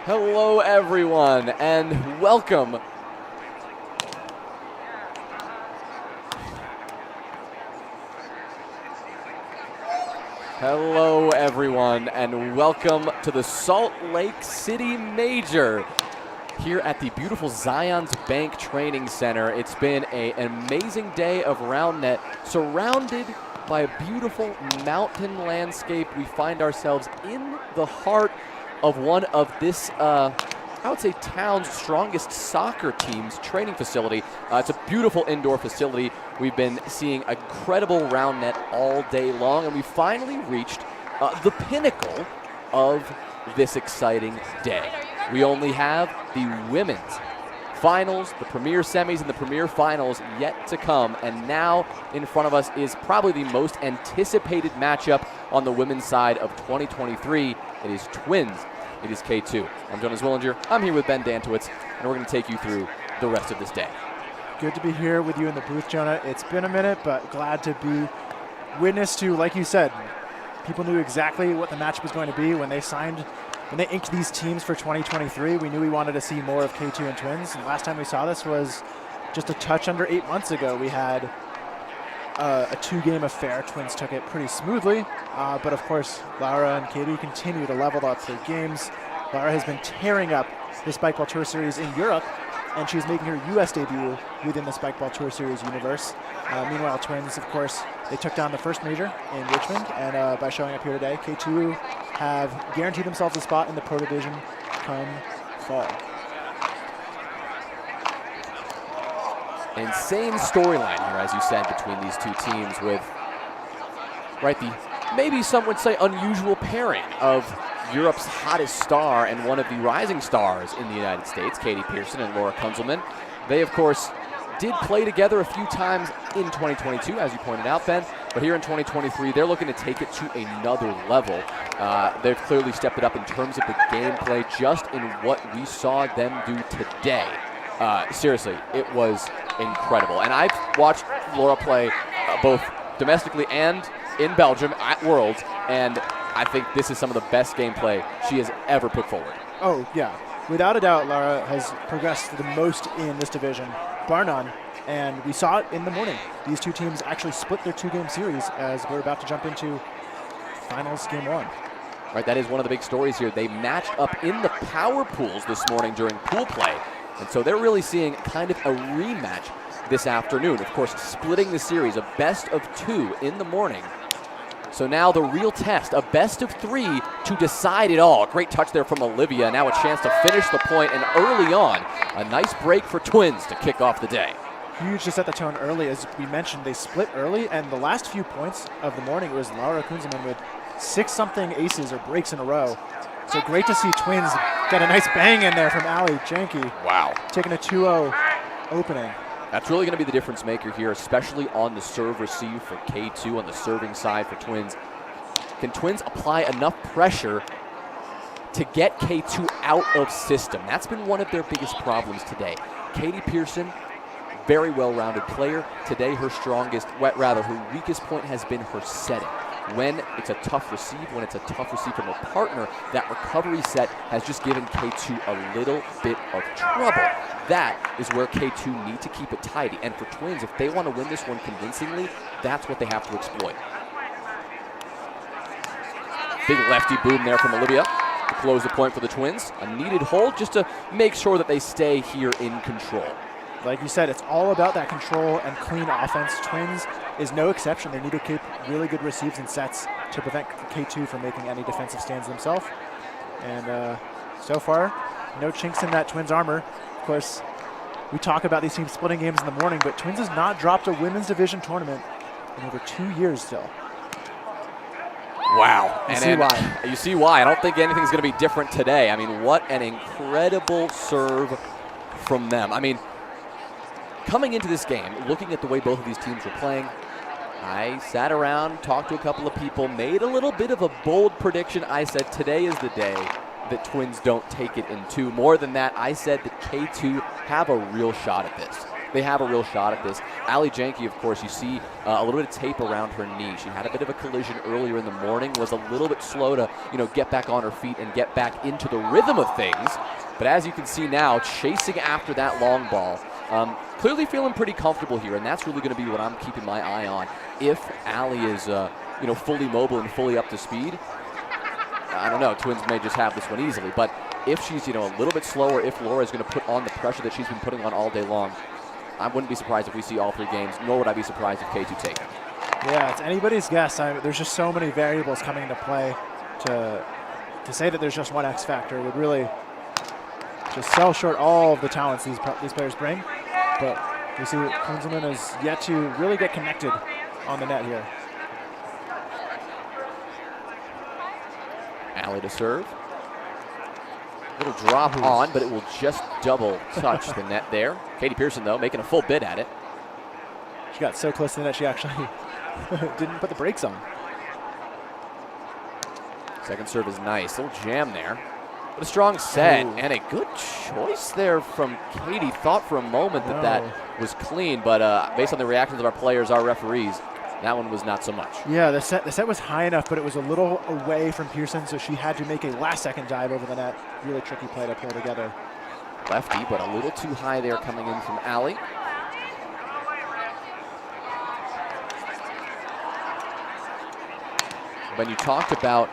Hello, everyone, and welcome. Hello, everyone, and welcome to the Salt Lake City Major here at the beautiful Zions Bank Training Center. It's been an amazing day of round net, surrounded by a beautiful mountain landscape. We find ourselves in the heart of one of this, I would say, town's strongest soccer team's training facility. It's a beautiful indoor facility. We've been seeing incredible round net all day long, and we finally reached the pinnacle of this exciting day. We only have the women's finals, the premier semis, and the premier finals yet to come, and now in front of us is probably the most anticipated matchup on the women's side of 2023. It is Twins. It is K2. I'm Jonas Willinger. I'm here with Ben Dantowitz, and we're going to take you through the rest of this day. Good to be here with you in the booth, Jonah. It's been a minute, but glad to be witness to, like you said, people knew exactly what the match was going to be when they inked these teams for 2023. We knew we wanted to see more of K2 and Twins. And last time we saw this was just a touch under 8 months ago. We had a two-game affair. Twins took it pretty smoothly, but of course, Laura and Katie continue to level up their games. Laura has been tearing up the Spikeball Tour Series in Europe, and she's making her U.S. debut within the Spikeball Tour Series universe. Meanwhile, Twins, of course, they took down the first major in Richmond, and by showing up here today, K2 have guaranteed themselves a spot in the Pro Division come fall. Insane storyline here, as you said, between these two teams with, the maybe some would say unusual pairing of Europe's hottest star and one of the rising stars in the United States, Katie Pearson and Laura Kunzelman. They, of course, did play together a few times in 2022, as you pointed out, Ben, but here in 2023, they're looking to take it to another level. They've clearly stepped it up in terms of the gameplay, just in what we saw them do today. Seriously, it was incredible. And I've watched Laura play both domestically and in Belgium at Worlds, and I think this is some of the best gameplay she has ever put forward. Oh, yeah. Without a doubt, Laura has progressed the most in this division, bar none, and we saw it in the morning. These two teams actually split their two-game series as we're about to jump into finals game one. Right, that is one of the big stories here. They matched up in the power pools this morning during pool play, and so they're really seeing kind of a rematch this afternoon. Of course, splitting the series, a best of two in the morning. So now the real test, a best of three to decide it all. Great touch there from Olivia. Now a chance to finish the point, and early on, a nice break for Twins to kick off the day. Huge to set the tone early. As we mentioned, they split early, and the last few points of the morning was Laura Kunzelman with 6-something aces or breaks in a row. So great to see Twins get a nice bang in there from Ali Janke. Wow. Taking a 2-0 opening. That's really going to be the difference maker here, especially on the serve receive for K2 on the serving side for Twins. Can Twins apply enough pressure to get K2 out of system? That's been one of their biggest problems today. Katie Pearson, very well-rounded player. Today her her weakest point has been her setting. When it's a tough receive, when it's a tough receive from a partner, that recovery set has just given K2 a little bit of trouble. That is where K2 need to keep it tidy. And for Twins, if they want to win this one convincingly, that's what they have to exploit. Big lefty boom there from Olivia to close the point for the Twins. A needed hold just to make sure that they stay here in control. Like you said, it's all about that control and clean offense. Twins is no exception. They need to keep really good receives and sets to prevent K2 from making any defensive stands themselves. And so far, no chinks in that Twins armor. Of course, we talk about these teams splitting games in the morning, but Twins has not dropped a women's division tournament in over 2 years still. Wow. You see why. You see why. I don't think anything's going to be different today. I mean, what an incredible serve from them. I mean, coming into this game, looking at the way both of these teams were playing, I sat around, talked to a couple of people, made a little bit of a bold prediction. I said today is the day that Twins don't take it in two. More than that, I said that K2 have a real shot at this. they have a real shot at this. Ali Janke, of course, you see a little bit of tape around her knee. She had a bit of a collision earlier in the morning, was a little bit slow to, get back on her feet and get back into the rhythm of things. But as you can see now, chasing after that long ball, clearly feeling pretty comfortable here, and that's really going to be what I'm keeping my eye on. If Ali is, fully mobile and fully up to speed, I don't know, Twins may just have this one easily. But if she's, a little bit slower, if Laura is going to put on the pressure that she's been putting on all day long, I wouldn't be surprised if we see all 3 games, nor would I be surprised if K2 take it. Yeah, it's anybody's guess. There's just so many variables coming into play to say that there's just one X factor would really just sell short all of the talents these players bring. But you see Kunzelman is yet to really get connected on the net here. Ali to serve. Little drop on, but it will just double touch the net there. Katie Pearson, though, making a full bid at it. She got so close to the net she actually didn't put the brakes on. Second serve is nice. Little jam there. But a strong set and a good choice there from Katie. Thought for a moment that was clean, but based on the reactions of our players, our referees, that one was not so much. Yeah, the set was high enough, but it was a little away from Pearson, so she had to make a last-second dive over the net. Really tricky play to pull together. Lefty, but a little too high there coming in from Ali. When you talked about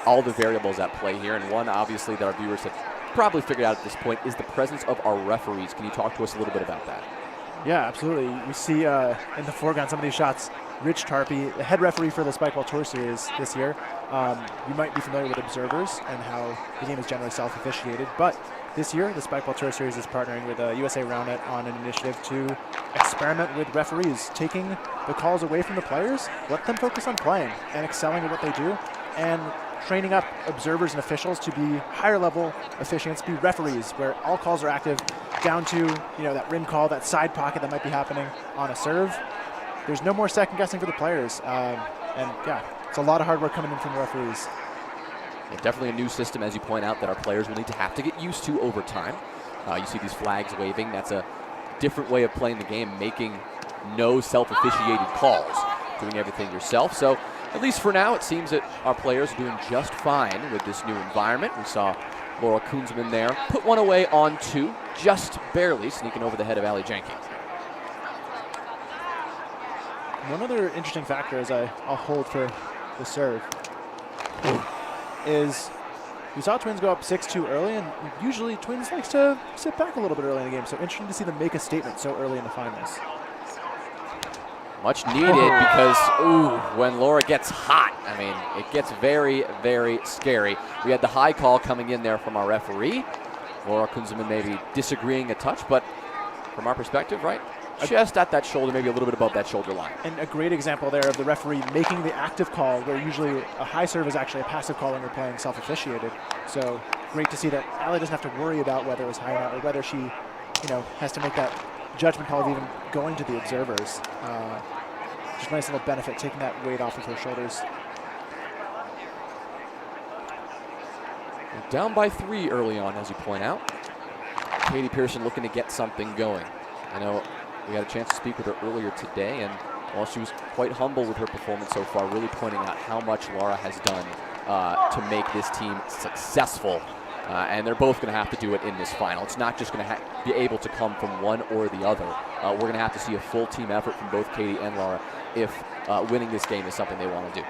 all the variables at play here, and one obviously that our viewers have probably figured out at this point is the presence of our referees. Can you talk to us a little bit about that? Yeah, absolutely. We see in the foreground some of these shots, Rich Tarpey, the head referee for the Spikeball Tour Series this year. You might be familiar with observers and how the game is generally self-officiated, but this year the Spikeball Tour Series is partnering with USA Roundnet on an initiative to experiment with referees, taking the calls away from the players, let them focus on playing and excelling at what they do, and training up observers and officials to be higher level officiants, be referees, where all calls are active, down to that rim call, that side pocket that might be happening on a serve. There's no more second guessing for the players, and yeah, it's a lot of hard work coming in from the referees. Yeah, definitely a new system, as you point out, that our players will need to have to get used to over time. You see these flags waving. That's a different way of playing the game, making no self-officiated calls, doing everything yourself. So at least for now, it seems that our players are doing just fine with this new environment. We saw Laura Kunzman there put one away on 2, just barely sneaking over the head of Ali Janke. One other interesting factor, as I'll hold for the serve, is we saw Twins go up 6-2 early, and usually Twins likes to sit back a little bit early in the game. So interesting to see them make a statement so early in the finals. Much needed because, when Laura gets hot, I mean, it gets very, very scary. We had the high call coming in there from our referee. Laura Kunzelman maybe disagreeing a touch, but from our perspective, right, just at that shoulder, maybe a little bit above that shoulder line. And a great example there of the referee making the active call, where usually a high serve is actually a passive call when you're playing self-officiated. So great to see that Ali doesn't have to worry about whether it was high or not, or whether she, has to make that judgment call of even going to the observers. Just a nice little benefit, taking that weight off of her shoulders. We're down by 3 early on, as you point out. Katie Pearson looking to get something going. I know we had a chance to speak with her earlier today, and while she was quite humble with her performance so far, really pointing out how much Laura has done to make this team successful. And they're both going to have to do it in this final. It's not just going to be able to come from one or the other. We're going to have to see a full team effort from both Katie and Laura if winning this game is something they want to do.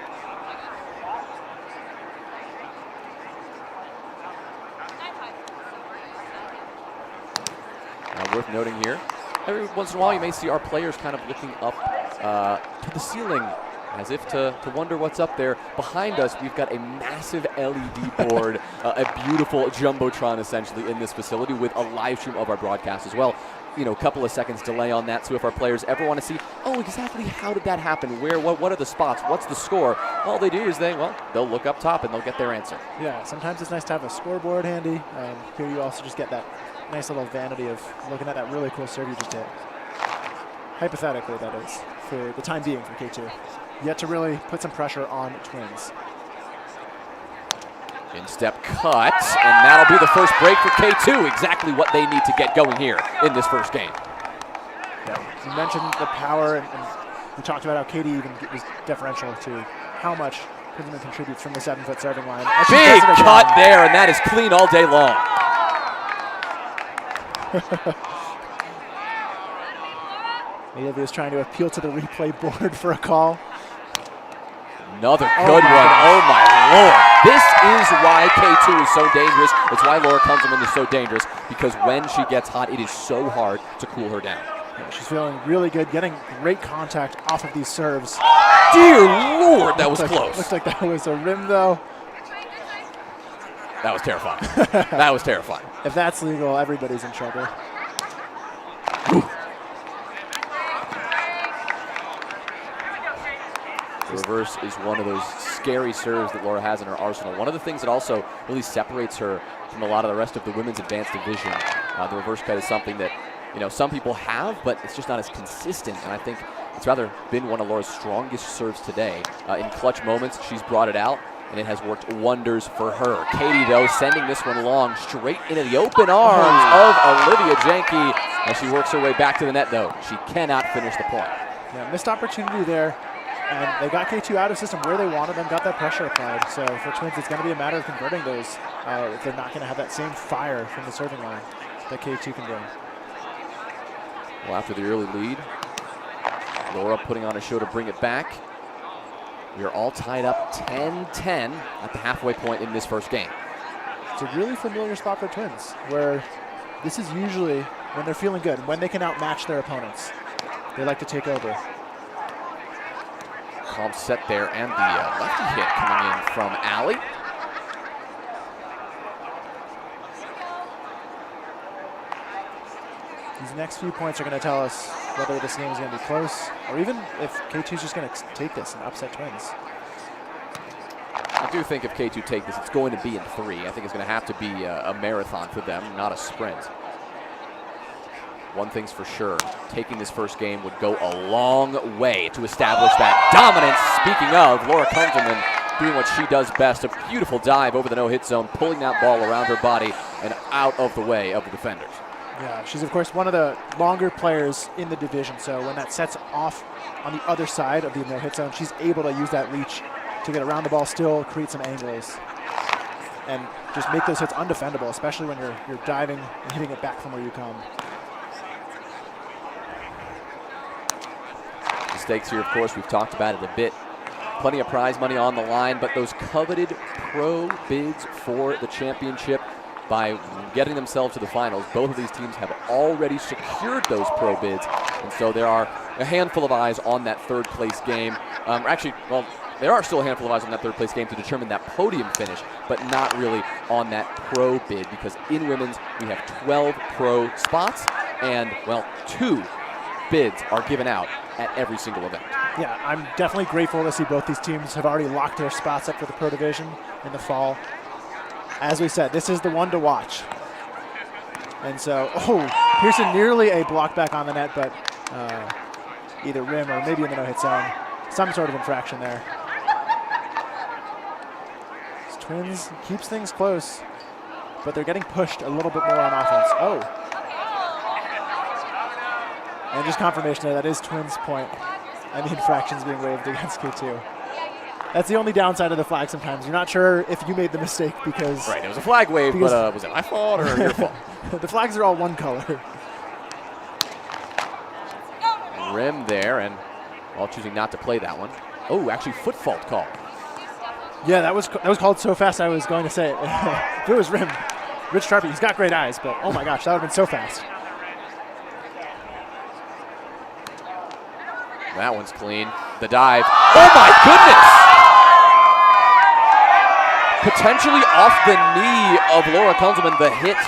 Worth noting here, every once in a while you may see our players kind of looking up to the ceiling as if to wonder what's up there. Behind us, we've got a massive LED board, a beautiful Jumbotron essentially in this facility with a live stream of our broadcast as well. A couple of seconds delay on that, so if our players ever want to see, exactly how did that happen, where, what are the spots, what's the score, all they do is they'll look up top and they'll get their answer. Yeah, sometimes it's nice to have a scoreboard handy. Here you also just get that nice little vanity of looking at that really cool serve you just hit. Hypothetically, that is, for the time being from K2. Yet to really put some pressure on Twins. In-step cut, and that'll be the first break for K2. Exactly what they need to get going here in this first game. You mentioned the power, and we talked about how Katie even was deferential to how much Kinzelman contributes from the 7-foot serving line. Big cut there, and that is clean all day long. Naomi is trying to appeal to the replay board for a call. Another good one. Oh my Lord. This is why K2 is so dangerous. It's why Laura Kinzelman is so dangerous, because when she gets hot, it is so hard to cool her down. Yeah, she's feeling really good, getting great contact off of these serves. Dear Lord, that was close. Looks like that was a rim, though. That was terrifying. That was terrifying. If that's legal, everybody's in trouble. The reverse is one of those scary serves that Laura has in her arsenal. One of the things that also really separates her from a lot of the rest of the women's advanced division. The reverse cut is something that, you know, some people have, but it's just not as consistent. And I think it's rather been one of Laura's strongest serves today. In clutch moments, she's brought it out, and it has worked wonders for her. Katie, though, sending this one long straight into the open arms of Olivia Janke as she works her way back to the net, though. She cannot finish the point. Yeah, missed opportunity there. And they got K2 out of system where they wanted them, got that pressure applied. So for Twins, it's going to be a matter of converting those if they're not going to have that same fire from the serving line that K2 can bring. Well, after the early lead, Laura putting on a show to bring it back. We are all tied up 10-10 at the halfway point in this first game. It's a really familiar spot for Twins, where this is usually when they're feeling good, when they can outmatch their opponents. They like to take over. Calm set there, and the lefty hit coming in from Allie. These next few points are going to tell us whether this game is going to be close, or even if K2 is just going to take this and upset Twins. I do think if K2 take this, it's going to be in 3. I think it's going to have to be a marathon for them, not a sprint. One thing's for sure, taking this first game would go a long way to establish that dominance. Speaking of, Laura Kinzelman doing what she does best, a beautiful dive over the no-hit zone, pulling that ball around her body and out of the way of the defenders. Yeah, she's of course one of the longer players in the division, so when that sets off on the other side of the no-hit zone, she's able to use that reach to get around the ball, still create some angles, and just make those hits undefendable, especially when you're diving and hitting it back from where you come. Stakes here, of course, we've talked about it a bit. Plenty of prize money on the line, but those coveted pro bids for the championship, by getting themselves to the finals, both of these teams have already secured those pro bids, and so there are a handful of eyes on that third place game. Actually, well, there are still a handful of eyes on that third place game to determine that podium finish, but not really on that pro bid, because in women's we have 12 pro spots, and, well, 2 bids are given out at every single event. Yeah, I'm definitely grateful to see both these teams have already locked their spots up for the pro division in the fall. As we said, this is the one to watch. And so, Pearson nearly a block back on the net, but either rim or maybe in the no-hit zone. Some sort of infraction there. This Twins keeps things close, but they're getting pushed a little bit more on offense. And just confirmation there, that is Twins' point, and the infraction's being waived against K2. That's the only downside of the flag sometimes. You're not sure if you made the mistake because... Right, it was a flag wave, but was it my fault or your fault? The flags are all one color. Rim there, and all choosing not to play that one. Oh, actually foot fault call. Yeah, that was called so fast I was going to say it. If it was rim, Rich Sharpie, he's got great eyes, but oh my gosh, that would have been so fast. That one's clean. The dive. Oh my goodness! Potentially off the knee of Laura Kinzelman. The hit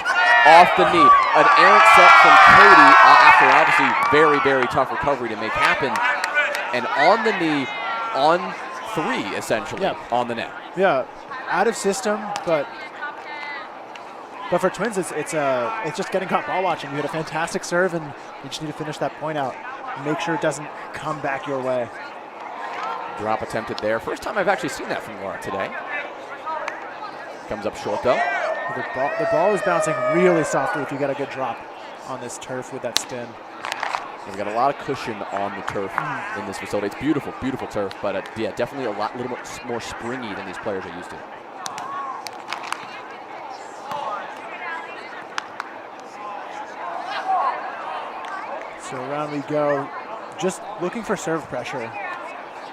off the knee. An errant set from Katie after obviously very, very tough recovery to make happen. And on the knee, on 3 essentially, on the net. Yeah, out of system, but for Twins, it's just getting caught ball watching. You had a fantastic serve, and you just need to finish that point out. Make sure it doesn't come back your way. Drop attempted there. First time I've actually seen that from Laura today. Comes up short though. The ball is bouncing really softly if you get a good drop on this turf with that spin. We've got a lot of cushion on the turf in this facility. It's beautiful, beautiful turf, but yeah, definitely a little more springy than these players are used to. So around we go, just looking for serve pressure,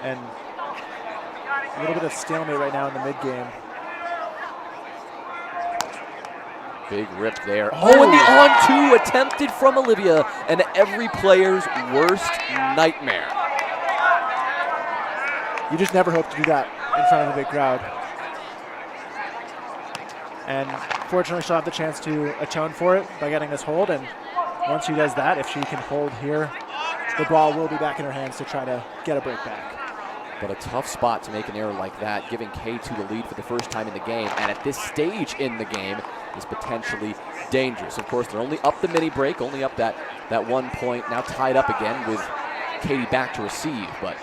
and a little bit of stalemate right now in the mid game. Big rip there. Oh, and the on-two attempted from Olivia, and every player's worst nightmare. You just never hope to do that in front of a big crowd. And fortunately, she'll have the chance to atone for it by getting this hold, and once she does that, if she can hold here, the ball will be back in her hands to try to get a break back. But a tough spot to make an error like that, giving K2 the lead for the first time in the game, and at this stage in the game is potentially dangerous. Of course, they're only up the mini break, only up that 1 point, now tied up again with Katie back to receive, but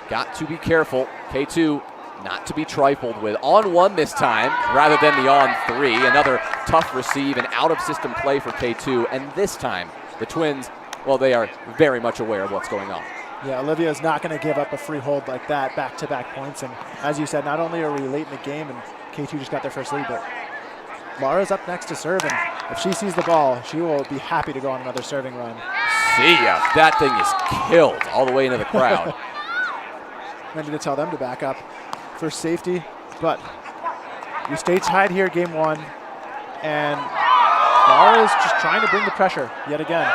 got to be careful. K2 not to be trifled with. On one this time, rather than the on three. Another tough receive and out of system play for K2, and this time the Twins, well, they are very much aware of what's going on. Yeah, Olivia is not going to give up a free hold like that, back-to-back points. And as you said, not only are we late in the game and K2 just got their first lead, but Laura's up next to serve, and if she sees the ball, she will be happy to go on another serving run. See ya. That thing is killed all the way into the crowd. Ready to tell them to back up for safety, but we stay tied here game one, and Laura is just trying to bring the pressure yet again.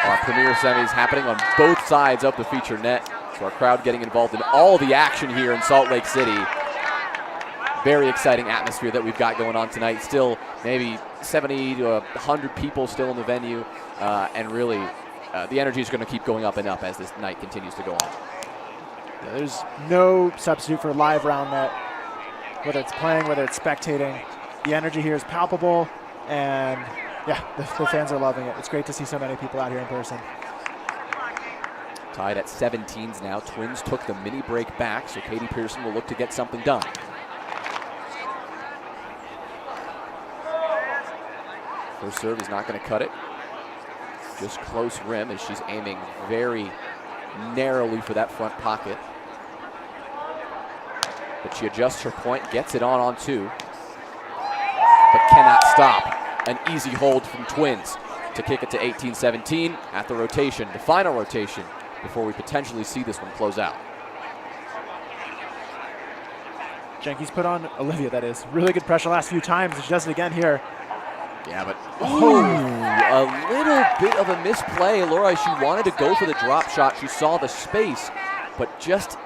Our premier semis happening on both sides of the feature net. So our crowd getting involved in all the action here in Salt Lake City. Very exciting atmosphere that we've got going on tonight. Still maybe 70 to 100 people still in the venue. And really, the energy is going to keep going up and up as this night continues to go on. Yeah, there's no substitute for live round net. Whether it's playing, whether it's spectating, the energy here is palpable, and yeah, the fans are loving it. It's great to see so many people out here in person. Tied at 17s now. Twins took the mini break back, so Katie Pearson will look to get something done. First serve is not going to cut it. Just close rim as she's aiming very narrowly for that front pocket. But she adjusts her point, gets it on two, but cannot stop. An easy hold from Twins to kick it to 18-17 at the rotation, the final rotation, before we potentially see this one close out. Jenkins put on Olivia, that is. Really good pressure last few times, and she does it again here. Yeah, but a little bit of a misplay. Laura, she wanted to go for the drop shot. She saw the space, but just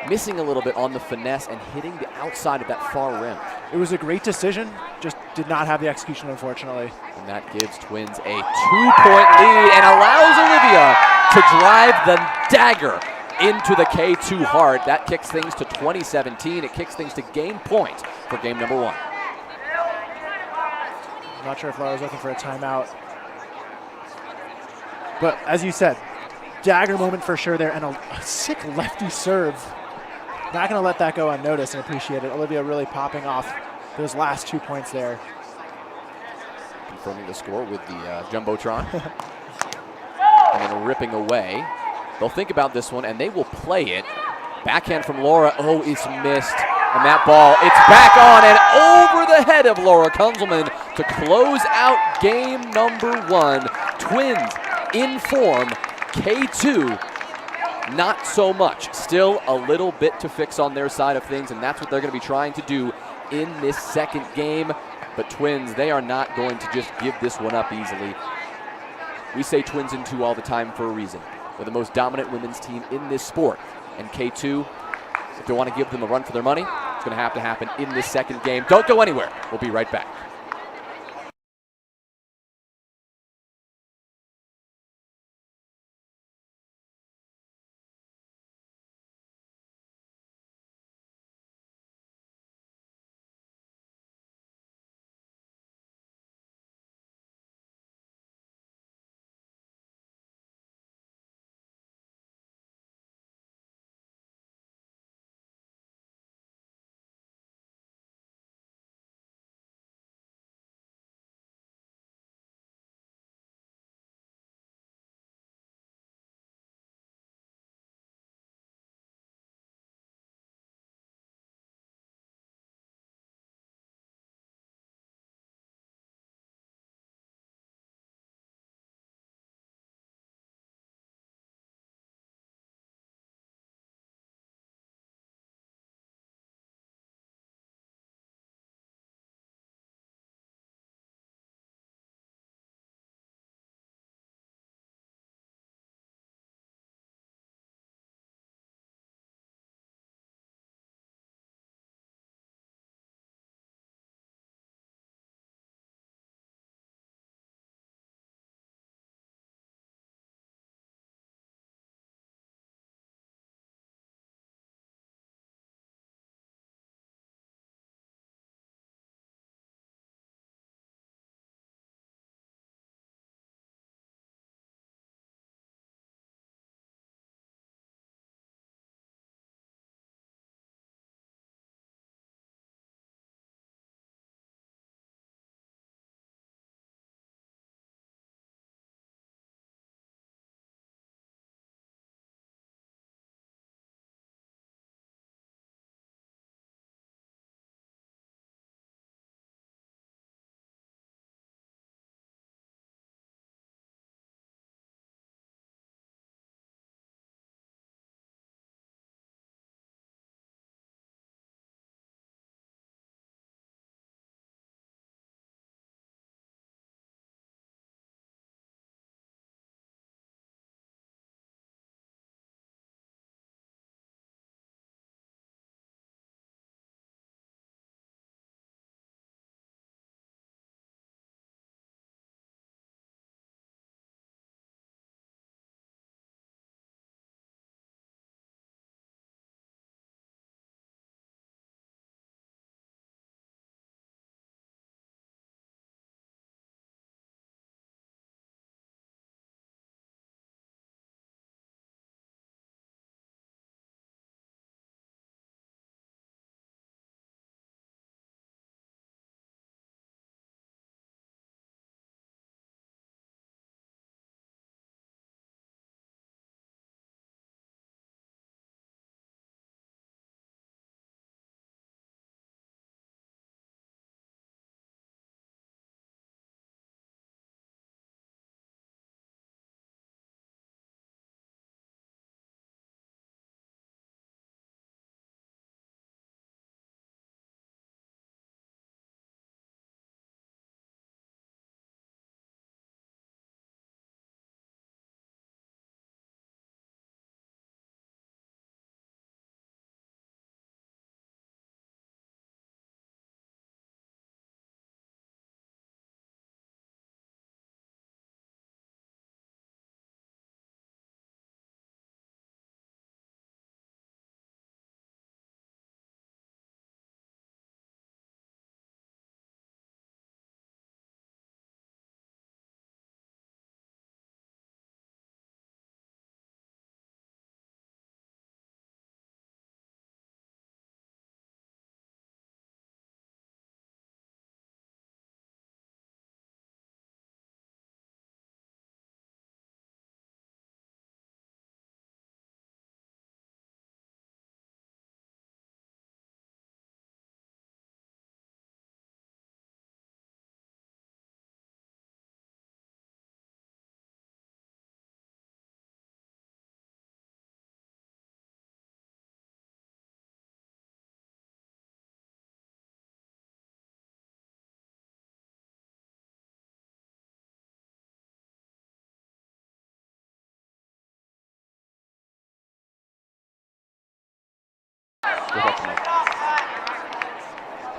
missing a little bit on the finesse and hitting the outside of that far rim. It was a great decision, just did not have the execution, unfortunately. And that gives Twins a 2-point lead and allows Olivia to drive the dagger into the K2 heart. That kicks things to 20-17. It kicks things to game point for game number one. I'm not sure if Laura's looking for a timeout. But as you said, dagger moment for sure there, and a sick lefty serve. Not going to let that go unnoticed and appreciate it. Olivia really popping off those last 2 points there. Confirming the score with the Jumbotron. And then ripping away. They'll think about this one, and they will play it. Backhand from Laura. Oh, it's missed. And that ball, it's back on and over the head of Laura Kunzelman to close out game number one. Twins in form. K2, not so much. Still a little bit to fix on their side of things, and that's what they're going to be trying to do in this second game. But Twins, they are not going to just give this one up easily. We say Twins in two all the time for a reason. They're the most dominant women's team in this sport. And K2, if they want to give them a run for their money, it's going to have to happen in this second game. Don't go anywhere. We'll be right back.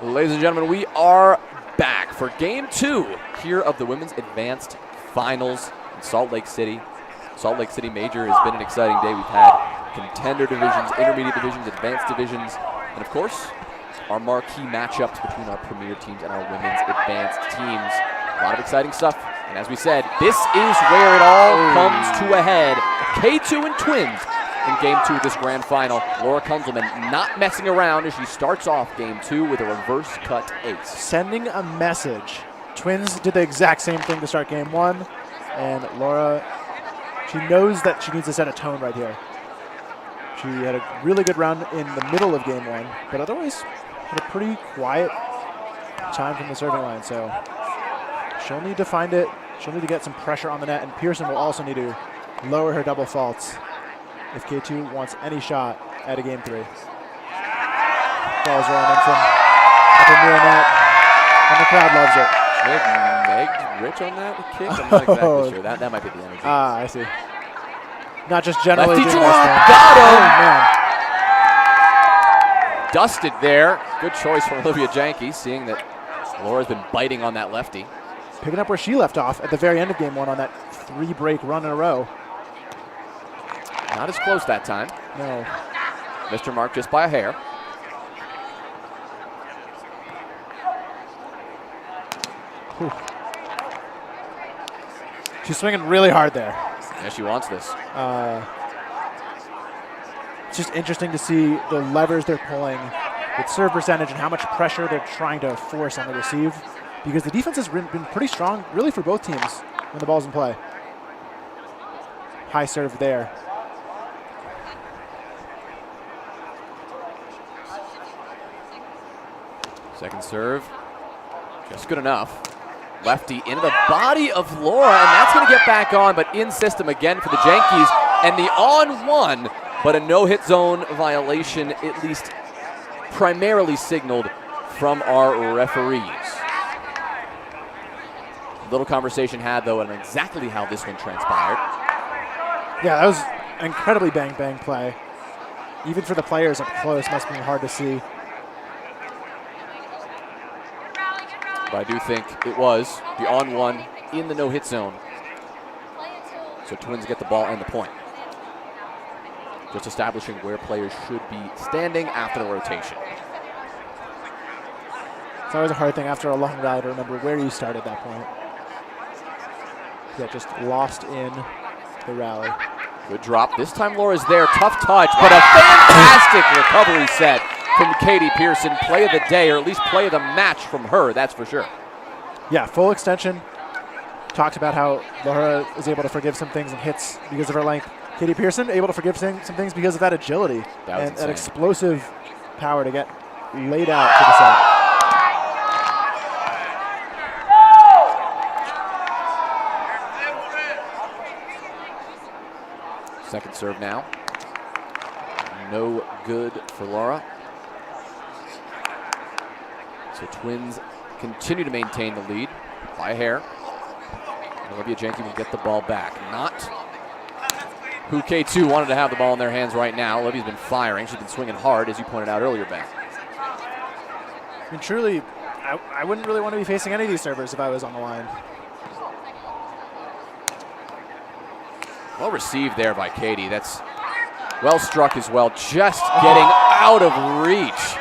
Ladies and gentlemen, we are back for game 2 here of the Women's Advanced Finals in Salt Lake City. Salt Lake City Major has been an exciting day. We've had contender divisions, intermediate divisions, advanced divisions, and of course, our marquee matchups between our premier teams and our women's advanced teams. A lot of exciting stuff. And as we said, this is where it all comes to a head. K2 and Twins in game 2 of this grand final. Laura Kunzelman not messing around as she starts off game 2 with a reverse cut ace. Sending a message. Twins did the exact same thing to start game 1, and Laura, she knows that she needs to set a tone right here. She had a really good run in the middle of game 1, but otherwise had a pretty quiet time from the serving line, so she'll need to find it. She'll need to get some pressure on the net, and Pearson will also need to lower her double faults if K2 wants any shot at a game 3. Ball's rolling in from up the near net, and the crowd loves it. Should we have megged Rich on that kick? I'm not exactly sure. That might be the energy. Ah, I see. Not just generally lefty doing drop, this thing. got him! Oh, man. Dusted there. Good choice from Olivia Janke, seeing that Laura's been biting on that lefty. Picking up where she left off at the very end of game 1 on that 3-break run in a row. Not as close that time. No. Mr. Mark just by a hair. Whew. She's swinging really hard there. Yeah, she wants this. It's just interesting to see the levers they're pulling with serve percentage and how much pressure they're trying to force on the receive, because the defense has been pretty strong really for both teams when the ball's in play. High serve there. Second serve, just good enough. Lefty into the body of Laura, and that's going to get back on, but in system again for the Yankees, and the on-1, but a no-hit zone violation, at least primarily signaled from our referees. Little conversation had, though, on exactly how this one transpired. Yeah, that was an incredibly bang-bang play. Even for the players up close, must be hard to see. But I do think it was the on-1 in the no-hit zone. So Twins get the ball and the point. Just establishing where players should be standing after the rotation. It's always a hard thing after a long rally to remember where you started that point. Yeah, just lost in the rally. Good drop. This time Laura's there. Tough touch, but a fantastic recovery set from Katie Pearson. Play of the day, or at least play of the match from her, that's for sure. Yeah, full extension. Talked about how Laura is able to forgive some things and hits because of her length. Katie Pearson able to forgive some things because of that agility and that explosive power to get laid out to the side. Second serve now. No good for Laura. So Twins continue to maintain the lead by a hair. And Olivia Janke will get the ball back. Not who K2 wanted to have the ball in their hands right now. Olivia's been firing. She's been swinging hard, as you pointed out earlier, Ben. I mean, truly, I wouldn't really want to be facing any of these servers if I was on the line. Well received there by Katie. That's well struck as well. Just getting out of reach.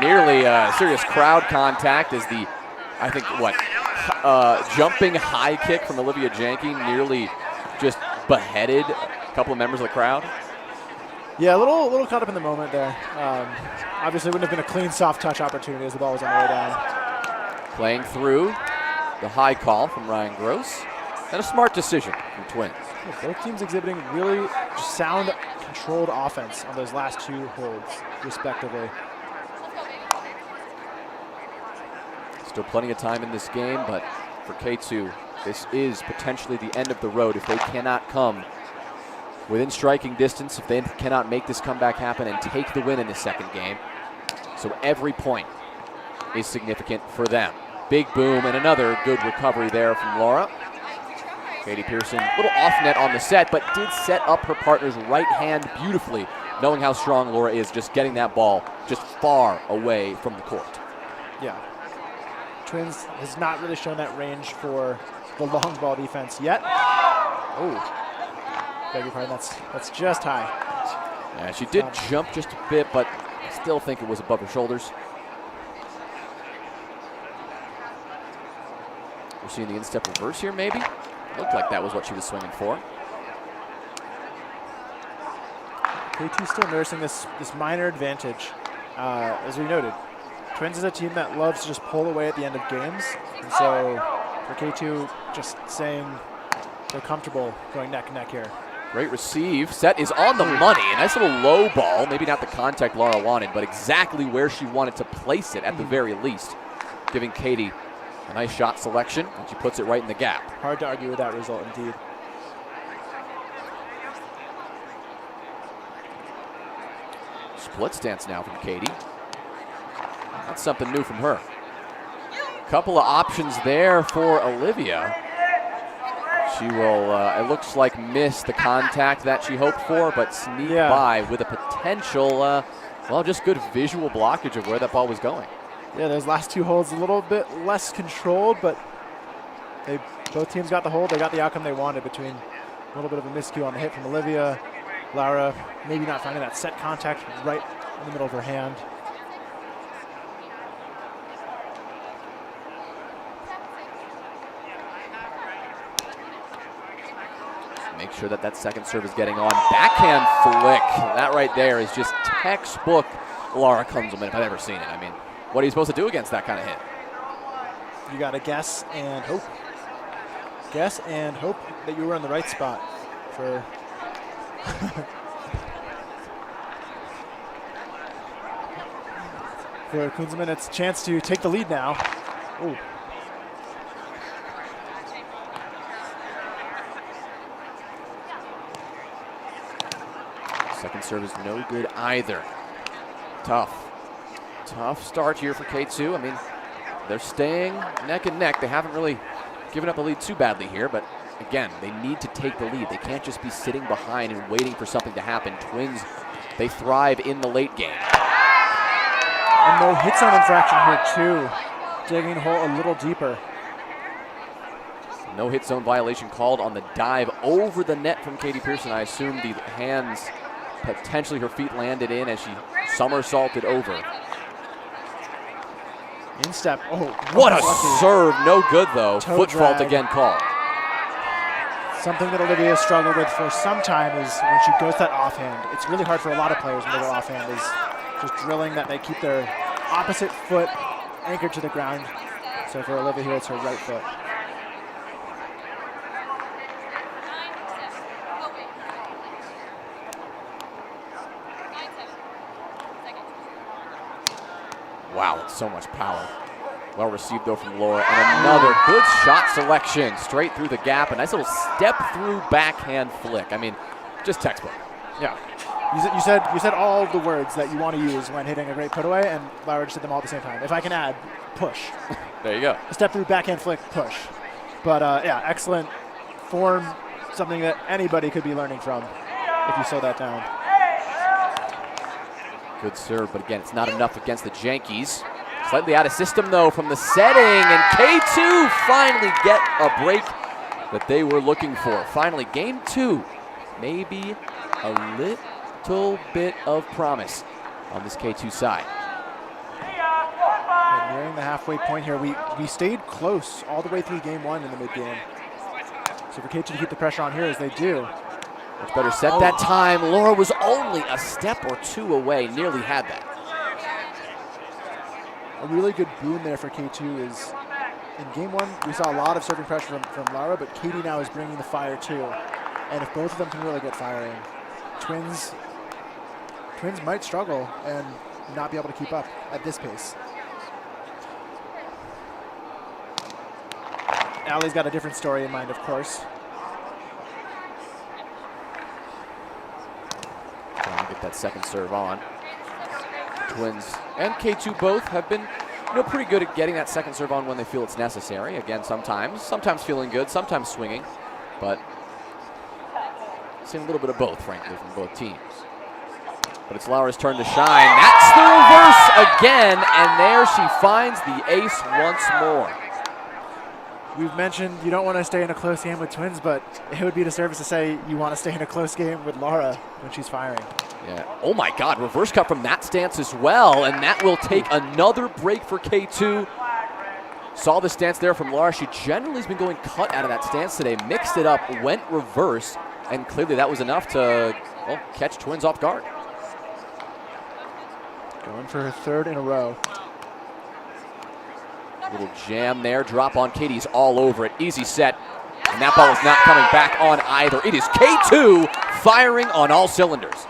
Nearly serious crowd contact as the, I think, jumping high kick from Olivia Janke nearly just beheaded a couple of members of the crowd. Yeah, a little caught up in the moment there. Obviously wouldn't have been a clean soft touch opportunity as the ball was on the way down. Playing through the high call from Ryan Gross, and a smart decision from Twins. Yeah, both teams exhibiting really sound, controlled offense on those last 2 holds, respectively. Still plenty of time in this game, but for K2, this is potentially the end of the road if they cannot come within striking distance, if they cannot make this comeback happen and take the win in the second game. So every point is significant for them. Big boom and another good recovery there from Laura. Katie Pearson, a little off net on the set, but did set up her partner's right hand beautifully, knowing how strong Laura is, just getting that ball just far away from the court. Yeah. Twins has not really shown that range for the long ball defense yet. Oh, beg your pardon, that's just high. Yeah, she did jump just a bit, but I still think it was above her shoulders. We're seeing the instep reverse here, maybe. Looked like that was what she was swinging for. KT still nursing this minor advantage. As we noted, Twins is a team that loves to just pull away at the end of games. And so for K2, just saying they're comfortable going neck and neck here. Great receive. Set is on the money. A nice little low ball. Maybe not the contact Laura wanted, but exactly where she wanted to place it at the very least. Giving Katie a nice shot selection, and she puts it right in the gap. Hard to argue with that result, indeed. Split stance now from Katie. That's something new from her. Couple of options there for Olivia. She will, it looks like, miss the contact that she hoped for, but sneak by with a potential, well, just good visual blockage of where that ball was going. Yeah, those last two holds a little bit less controlled, but both teams got the hold. They got the outcome they wanted between a little bit of a miscue on the hit from Olivia. Laura maybe not finding that set contact right in the middle of her hand. Make sure that second serve is getting on. Backhand flick. That right there is just textbook Laura Kunzelman, if I've ever seen it. I mean, what are you supposed to do against that kind of hit? You got to guess and hope. Guess and hope that you were in the right spot for for Kunzelman. It's a chance to take the lead now. Ooh. Second serve is no good either. Tough start here for K2. I mean, they're staying neck and neck. They haven't really given up the lead too badly here, but again, they need to take the lead. They can't just be sitting behind and waiting for something to happen. Twins, they thrive in the late game. And no hit zone infraction here too. Digging the hole a little deeper. No hit zone violation called on the dive over the net from Katie Pearson. I assume the hands, potentially her feet landed in as she somersaulted over. Instep. Oh, what a serve. No good, though. Foot fault again called. Something that Olivia has struggled with for some time is when she goes that offhand. It's really hard for a lot of players when they go offhand, is just drilling that they keep their opposite foot anchored to the ground. So for Olivia here, it's her right foot. Wow, so much power. Well received, though, from Laura. And another good shot selection straight through the gap. A nice little step-through backhand flick. I mean, just textbook. Yeah. You said all the words that you want to use when hitting a great put-away, and Laura just did them all at the same time. If I can add, push. There you go. A step-through backhand flick, push. But, yeah, excellent form, something that anybody could be learning from if you slow that down. Good serve, but again, it's not enough against the Yankees. Slightly out of system, though, from the setting, and K2 finally get a break that they were looking for. Finally, game two, maybe a little bit of promise on this K2 side. And nearing the halfway point here, we stayed close all the way through game one in the mid-game. So for K2 to keep the pressure on here as they do. Much better set that time. Laura was only a step or two away, nearly had that. A really good boon there for K2 is in game one, we saw a lot of serving pressure from Laura, but Katie now is bringing the fire too. And if both of them can really get firing, Twins might struggle and not be able to keep up at this pace. Allie's got a different story in mind, of course. Trying to get that second serve on. Twins and K2 both have been, pretty good at getting that second serve on when they feel it's necessary. Again, sometimes feeling good, sometimes swinging. but seen a little bit of both, frankly, from both teams. But it's Laura's turn to shine. That's the reverse again, and there she finds the ace once more. We've mentioned you don't want to stay in a close game with Twins, but it would be a disservice to say you want to stay in a close game with Laura when she's firing. Yeah. Oh my God, reverse cut from that stance as well, and that will take another break for K2. Saw the stance there from Laura. She generally has been going cut out of that stance today, mixed it up, went reverse, and clearly that was enough to, well, catch Twins off guard. Going for her third in a row. Little jam there, drop on Katie's all over it. Easy set, and that ball is not coming back on either. It is K2 firing on all cylinders.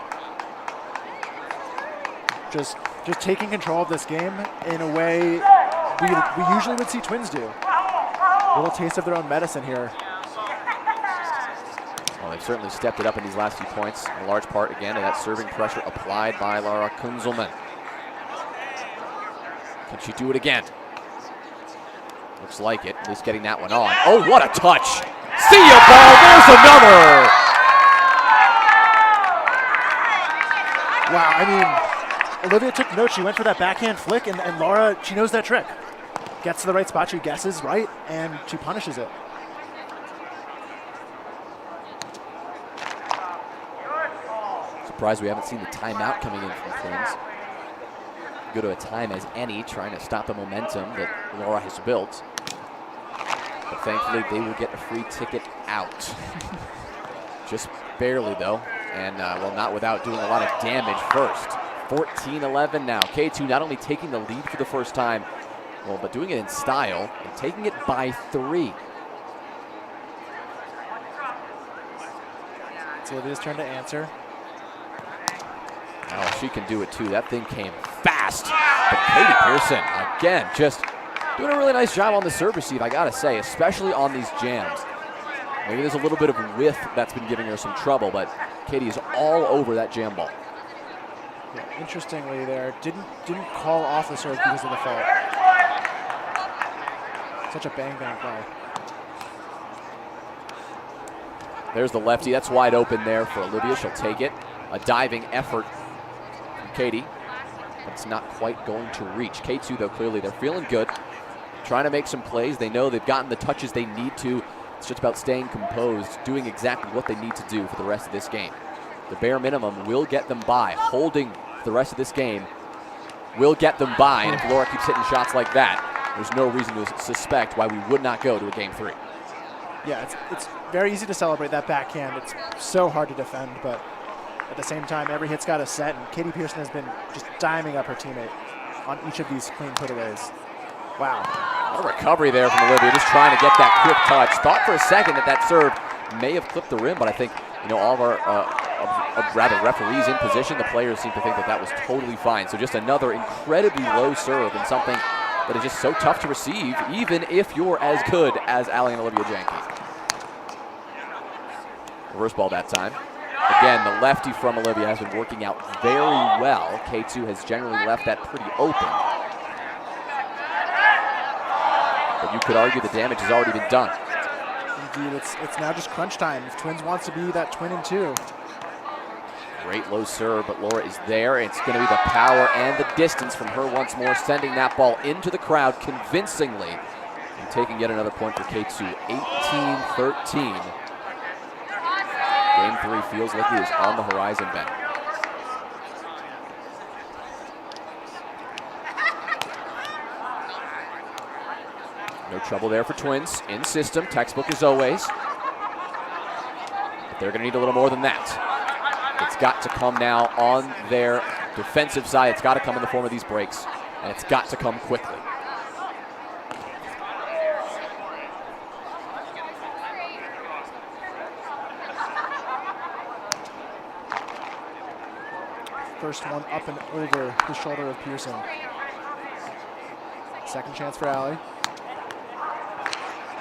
Just taking control of this game in a way we usually would see Twins do. A little taste of their own medicine here. Well, they've certainly stepped it up in these last few points, in large part, again, of that serving pressure applied by Laura Kunzelman. Can she do it again? Looks like it, at least getting that one on. Oh, what a touch! See ya, ball, there's another! Wow, I mean, Olivia took notes. She went for that backhand flick, and Laura, she knows that trick. Gets to the right spot, she guesses right, and she punishes it. Surprised we haven't seen the timeout coming in from Twins. Good a time as any, trying to stop the momentum that Laura has built. But thankfully, they will get a free ticket out. Just barely, though. And, well, not without doing a lot of damage first. 14-11 now. K2 not only taking the lead for the first time, well, but doing it in style and taking it by 3. It's Olivia's turn to answer. Oh, she can do it too. That thing came fast. But Katie Pearson, again, just doing a really nice job on the serve receive, I gotta say, especially on these jams. Maybe there's a little bit of width that's been giving her some trouble, but Katie is all over that jam ball. Yeah, interestingly there, didn't call off the serve because of the fault. Such a bang-bang play. There's the lefty. That's wide open there for Olivia. She'll take it. A diving effort from Katie, but it's not quite going to reach. K2, though, clearly they're feeling good, trying to make some plays. They know they've gotten the touches they need to. It's just about staying composed, doing exactly what they need to do for the rest of this game. The bare minimum will get them by. Holding the rest of this game will get them by, and if Laura keeps hitting shots like that, there's no reason to suspect why we would not go to a game 3. Yeah, it's very easy to celebrate that backhand. It's so hard to defend, but at the same time, every hit's got a set, and Katie Pearson has been just diming up her teammate on each of these clean putaways. Wow. A recovery there from Olivia, just trying to get that quick touch. Thought for a second that that serve may have clipped the rim, but I think, you know, all of our rather referees in position, the players seem to think that that was totally fine. So just another incredibly low serve and something that is just so tough to receive, even if you're as good as Allie and Olivia Janke. Reverse ball that time. Again, the lefty from Olivia has been working out very well. K2 has generally left that pretty open. But you could argue the damage has already been done. Indeed, it's now just crunch time. If Twins wants to be that twin and 2. Great low serve, but Laura is there. It's going to be the power and the distance from her once more, sending that ball into the crowd convincingly and taking yet another point for K2. 18-13. Game 3 feels like it is on the horizon, Ben. No trouble there for Twins. In system, textbook as always. But they're going to need a little more than that. It's got to come now on their defensive side. It's got to come in the form of these breaks, and it's got to come quickly. First one up and over the shoulder of Pearson. Second chance for Allie.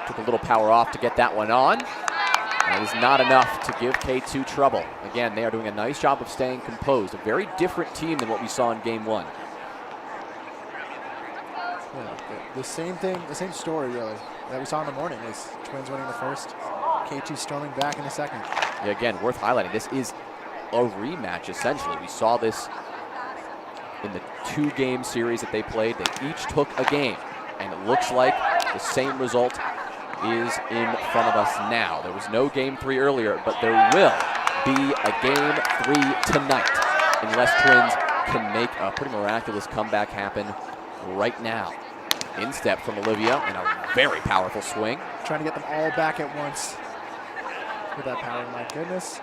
Took a little power off to get that one on. That is not enough to give K2 trouble. Again, they are doing a nice job of staying composed. A very different team than what we saw in game 1. Yeah, the same thing, the same story really that we saw in the morning is Twins winning the first. K2 storming back in a second. Yeah, again, worth highlighting. This is a rematch, essentially. We saw this in the 2-game series that they played. They each took a game, and it looks like the same result is in front of us now. There was no Game 3 earlier, but there will be a Game 3 tonight unless Twins can make a pretty miraculous comeback happen right now. Instep from Olivia and a very powerful swing. Trying to get them all back at once with that power, my goodness.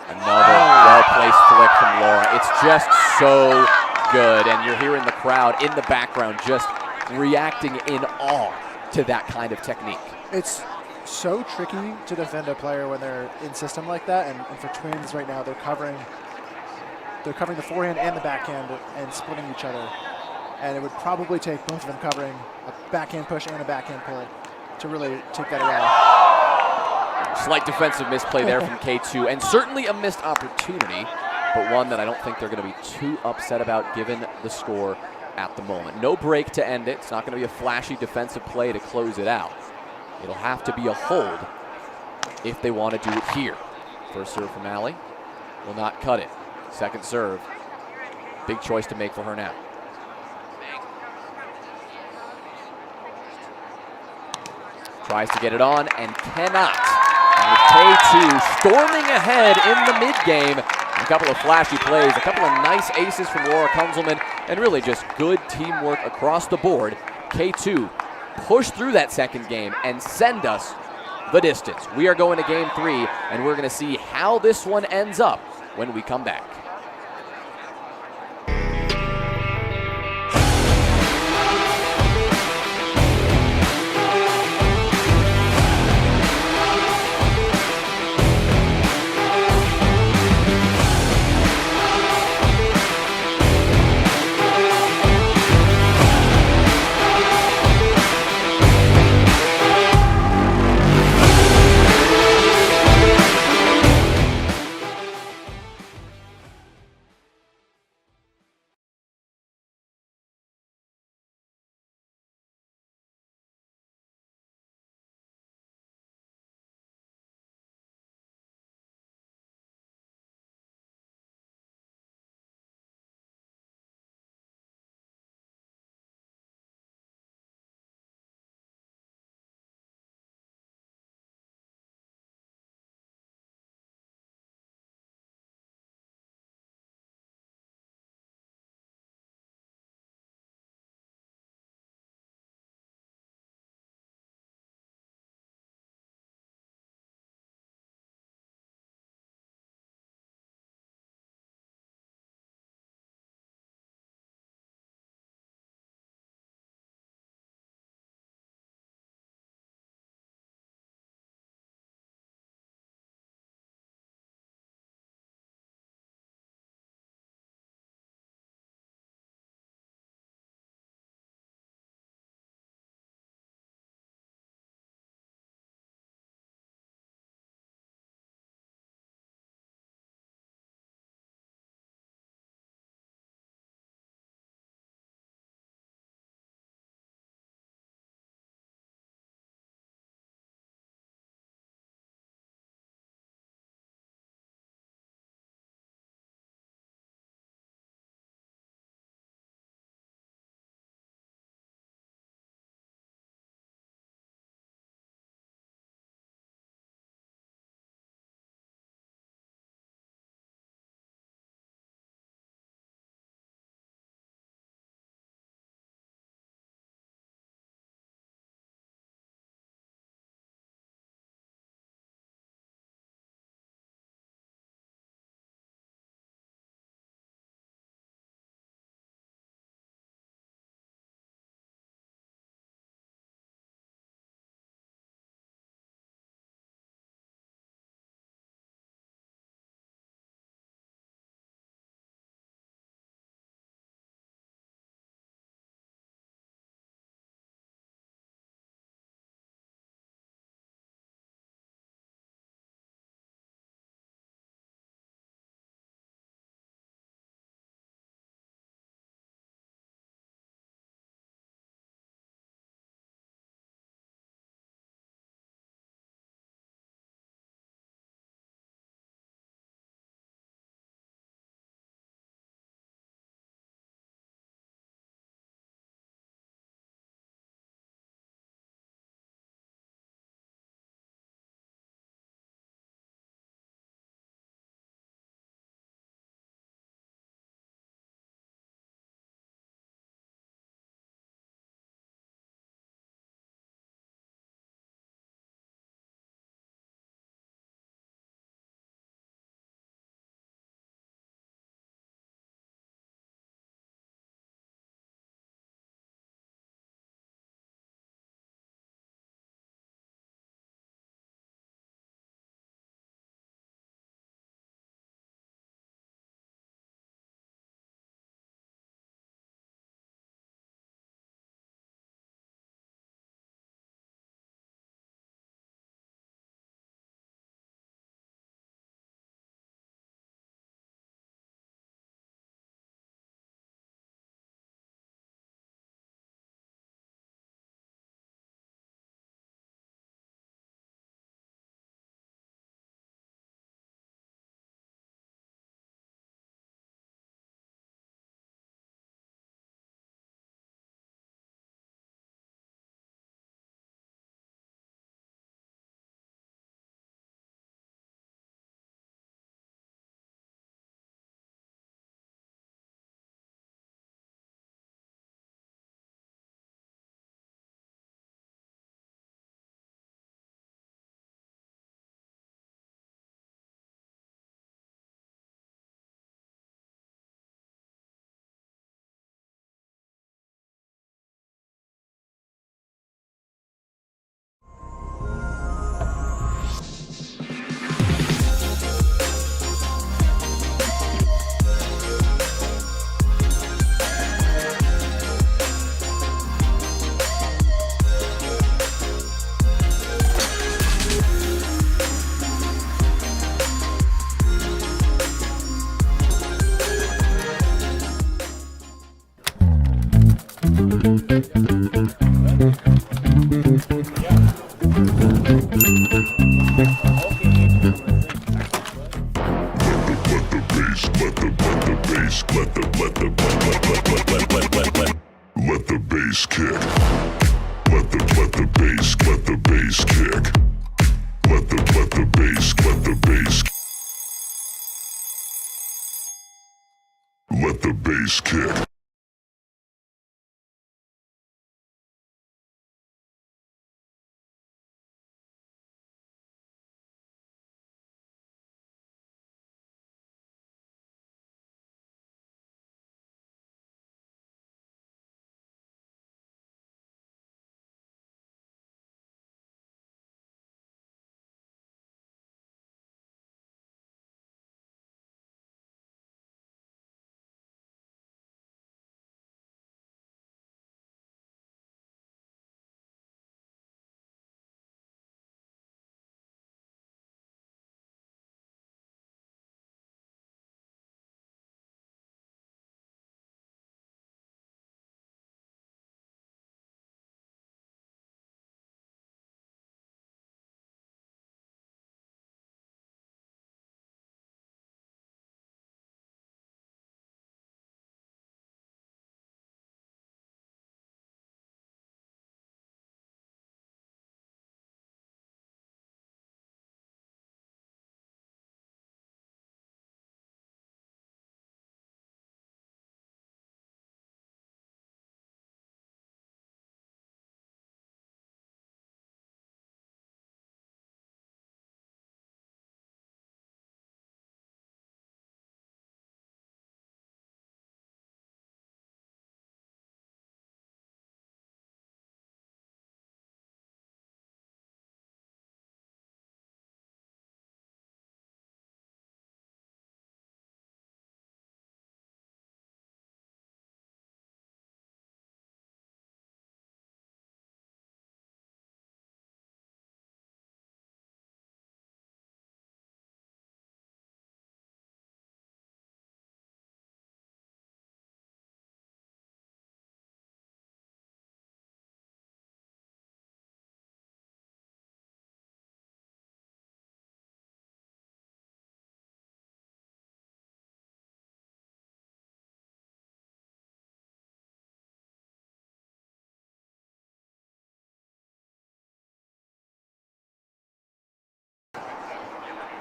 Another well-placed flick from Laura. It's just so good, and you're hearing the crowd in the background just reacting in awe to that kind of technique. It's so tricky to defend a player when they're in system like that, and for Twins right now, they're covering the forehand and the backhand and splitting each other. And it would probably take both of them covering a backhand push and a backhand pull to really take that away. Slight defensive misplay there from K2, and certainly a missed opportunity, but one that I don't think they're going to be too upset about given the score at the moment. No break to end it. It's not going to be a flashy defensive play to close it out. It'll have to be a hold if they want to do it here. First serve from Allie. Will not cut it. Second serve. Big choice to make for her now. Tries to get it on and cannot. And with K2 storming ahead in the mid-game, a couple of flashy plays, a couple of nice aces from Laura Kunzelman, and really just good teamwork across the board. K2 push through that second game and send us the distance. We are going to Game 3, and we're going to see how this one ends up when we come back. the bass kick. Let the bass kick. Let the bass kick.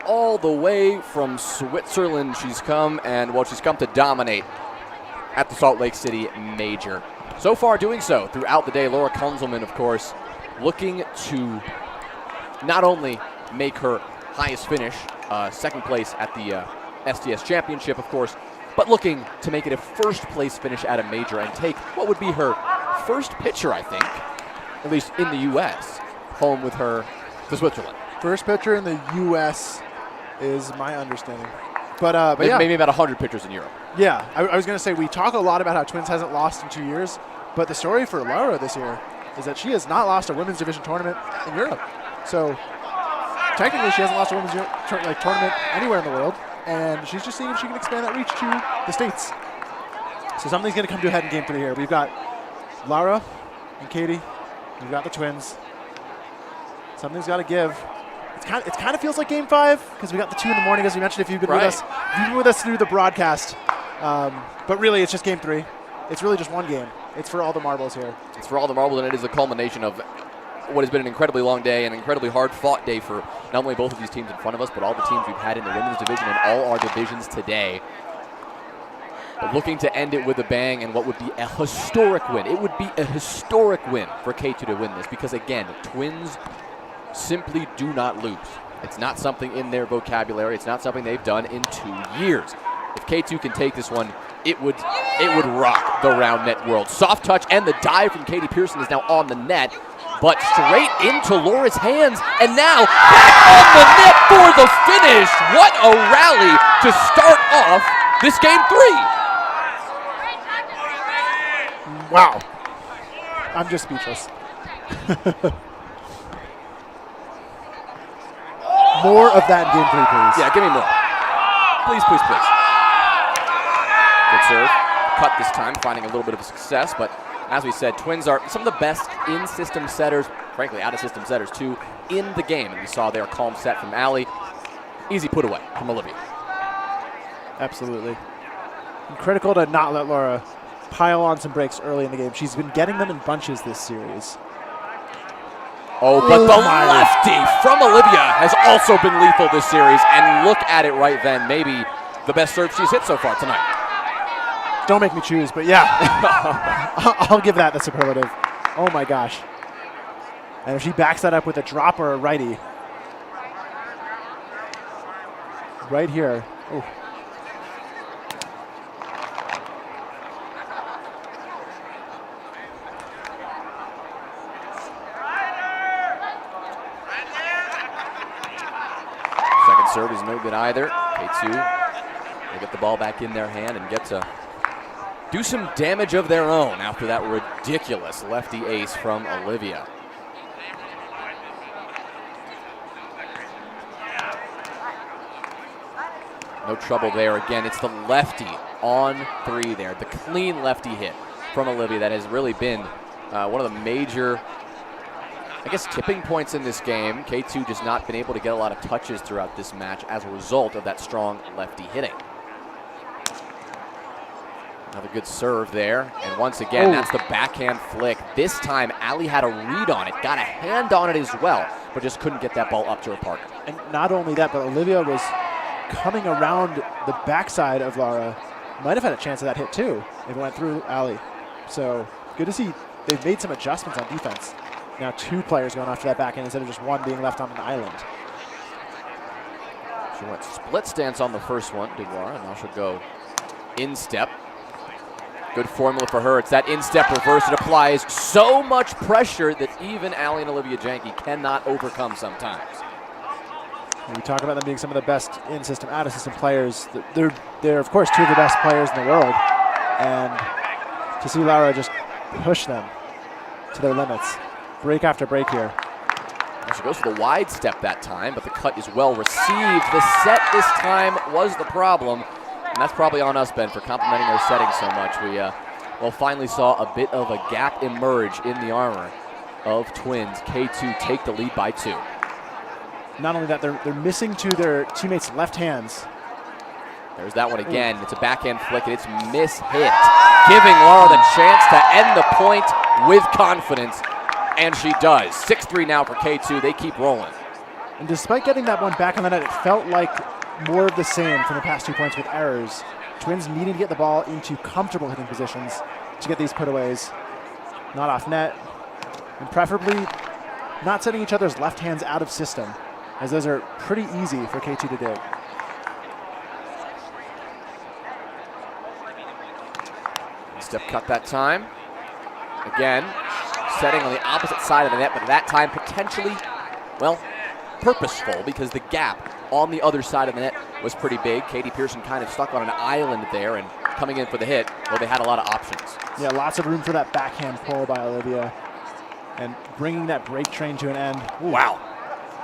All the way from Switzerland she's come, and well, she's come to dominate at the Salt Lake City Major. So far doing so throughout the day. Laura Kunzelman, of course, looking to not only make her highest finish, second place at the STS Championship, of course, but looking to make it a first place finish at a major and take what would be her first picture, I think, at least in the U.S., home with her to Switzerland. First pitcher in the U.S. is my understanding. But yeah. Maybe about 100 pitchers in Europe. Yeah, I was going to say, we talk a lot about how Twins hasn't lost in 2 years, but the story for Laura this year is that she has not lost a women's division tournament in Europe. So technically she hasn't lost a women's tournament anywhere in the world, and she's just seeing if she can expand that reach to the States. So something's going to come to a head in Game 3 here. We've got Laura and Katie. We've got the Twins. Something's got to give. It kind of feels like Game 5 because we got the 2 in the morning, as we mentioned, if you've been with us. You've been with us through the broadcast. But really, it's just Game 3. It's really just one game. It's for all the marbles here. It's for all the marbles, and it is a culmination of what has been an incredibly long day, an incredibly hard-fought day for not only both of these teams in front of us, but all the teams we've had in the women's division and all our divisions today. But looking to end it with a bang and what would be a historic win. It would be a historic win for K2 to win this because, again, Twins simply do not lose. It's not something in their vocabulary. It's not something they've done in 2 years. If K2 can take this one, it would rock the round net world. Soft touch and the dive from Katie Pearson is now on the net, but straight into Laura's hands, and now back on the net for the finish. What a rally to start off this Game 3. Wow. I'm just speechless. More of that in Game 3, please. Yeah, give me more. Please, please, please. Good serve. Cut this time, finding a little bit of success, but as we said, Twins are some of the best in-system setters, frankly, out-of-system setters, too, in the game. And we saw there a calm set from Allie. Easy put away from Olivia. Absolutely. And critical to not let Laura pile on some breaks early in the game. She's been getting them in bunches this series. Oh, but the lefty from Olivia has also been lethal this series. And look at it right then. Maybe the best serve she's hit so far tonight. Don't make me choose, but yeah. I'll give that the superlative. Oh my gosh. And if she backs that up with a drop or a righty. Right here. Ooh. Second serve is no good either. K2 will get the ball back in their hand and get to do some damage of their own after that ridiculous lefty ace from Olivia. No trouble there. Again, it's the lefty on 3 there. The clean lefty hit from Olivia that has really been one of the major, I guess, tipping points in this game. K2 just not been able to get a lot of touches throughout this match as a result of that strong lefty hitting. Another good serve there, and once again, that's the backhand flick. This time, Ali had a read on it, got a hand on it as well, but just couldn't get that ball up to her partner. And not only that, but Olivia was coming around the backside of Lara. Might have had a chance of that hit too if it went through Ali. So good to see they've made some adjustments on defense. Now 2 players going after that backhand instead of just 1 being left on an island. She went split stance on the first one, did Lara, and now she'll go instep. Good formula for her. It's that instep reverse. It applies so much pressure that even Ali and Olivia Janke cannot overcome sometimes. We talk about them being some of the best in-system, out-of-system players. They're of course 2 of the best players in the world, and to see Lara just push them to their limits, break after break here. She goes for the wide step that time, but the cut is well received. The set this time was the problem, and that's probably on us, Ben, for complimenting their setting so much. We well, finally saw a bit of a gap emerge in the armor of Twins. K2 take the lead by 2. Not only that, they're missing to their teammates' left hands. There's that one again. It's a backhand flick, and it's mishit, giving Lara the chance to end the point with confidence, and she does. 6-3 now for K2. They keep rolling. And despite getting that one back on the net, it felt like more of the same from the past 2 points with errors. Twins needing to get the ball into comfortable hitting positions to get these putaways not off net, and preferably not setting each other's left hands out of system, as those are pretty easy for K2 to do. Step cut that time. Again, setting on the opposite side of the net, but that time potentially, well, purposeful, because the gap on the other side of the net was pretty big. Katie Pearson kind of stuck on an island there, and coming in for the hit, well, they had a lot of options. Yeah, lots of room for that backhand pull by Olivia, and bringing that break train to an end. Ooh. Wow.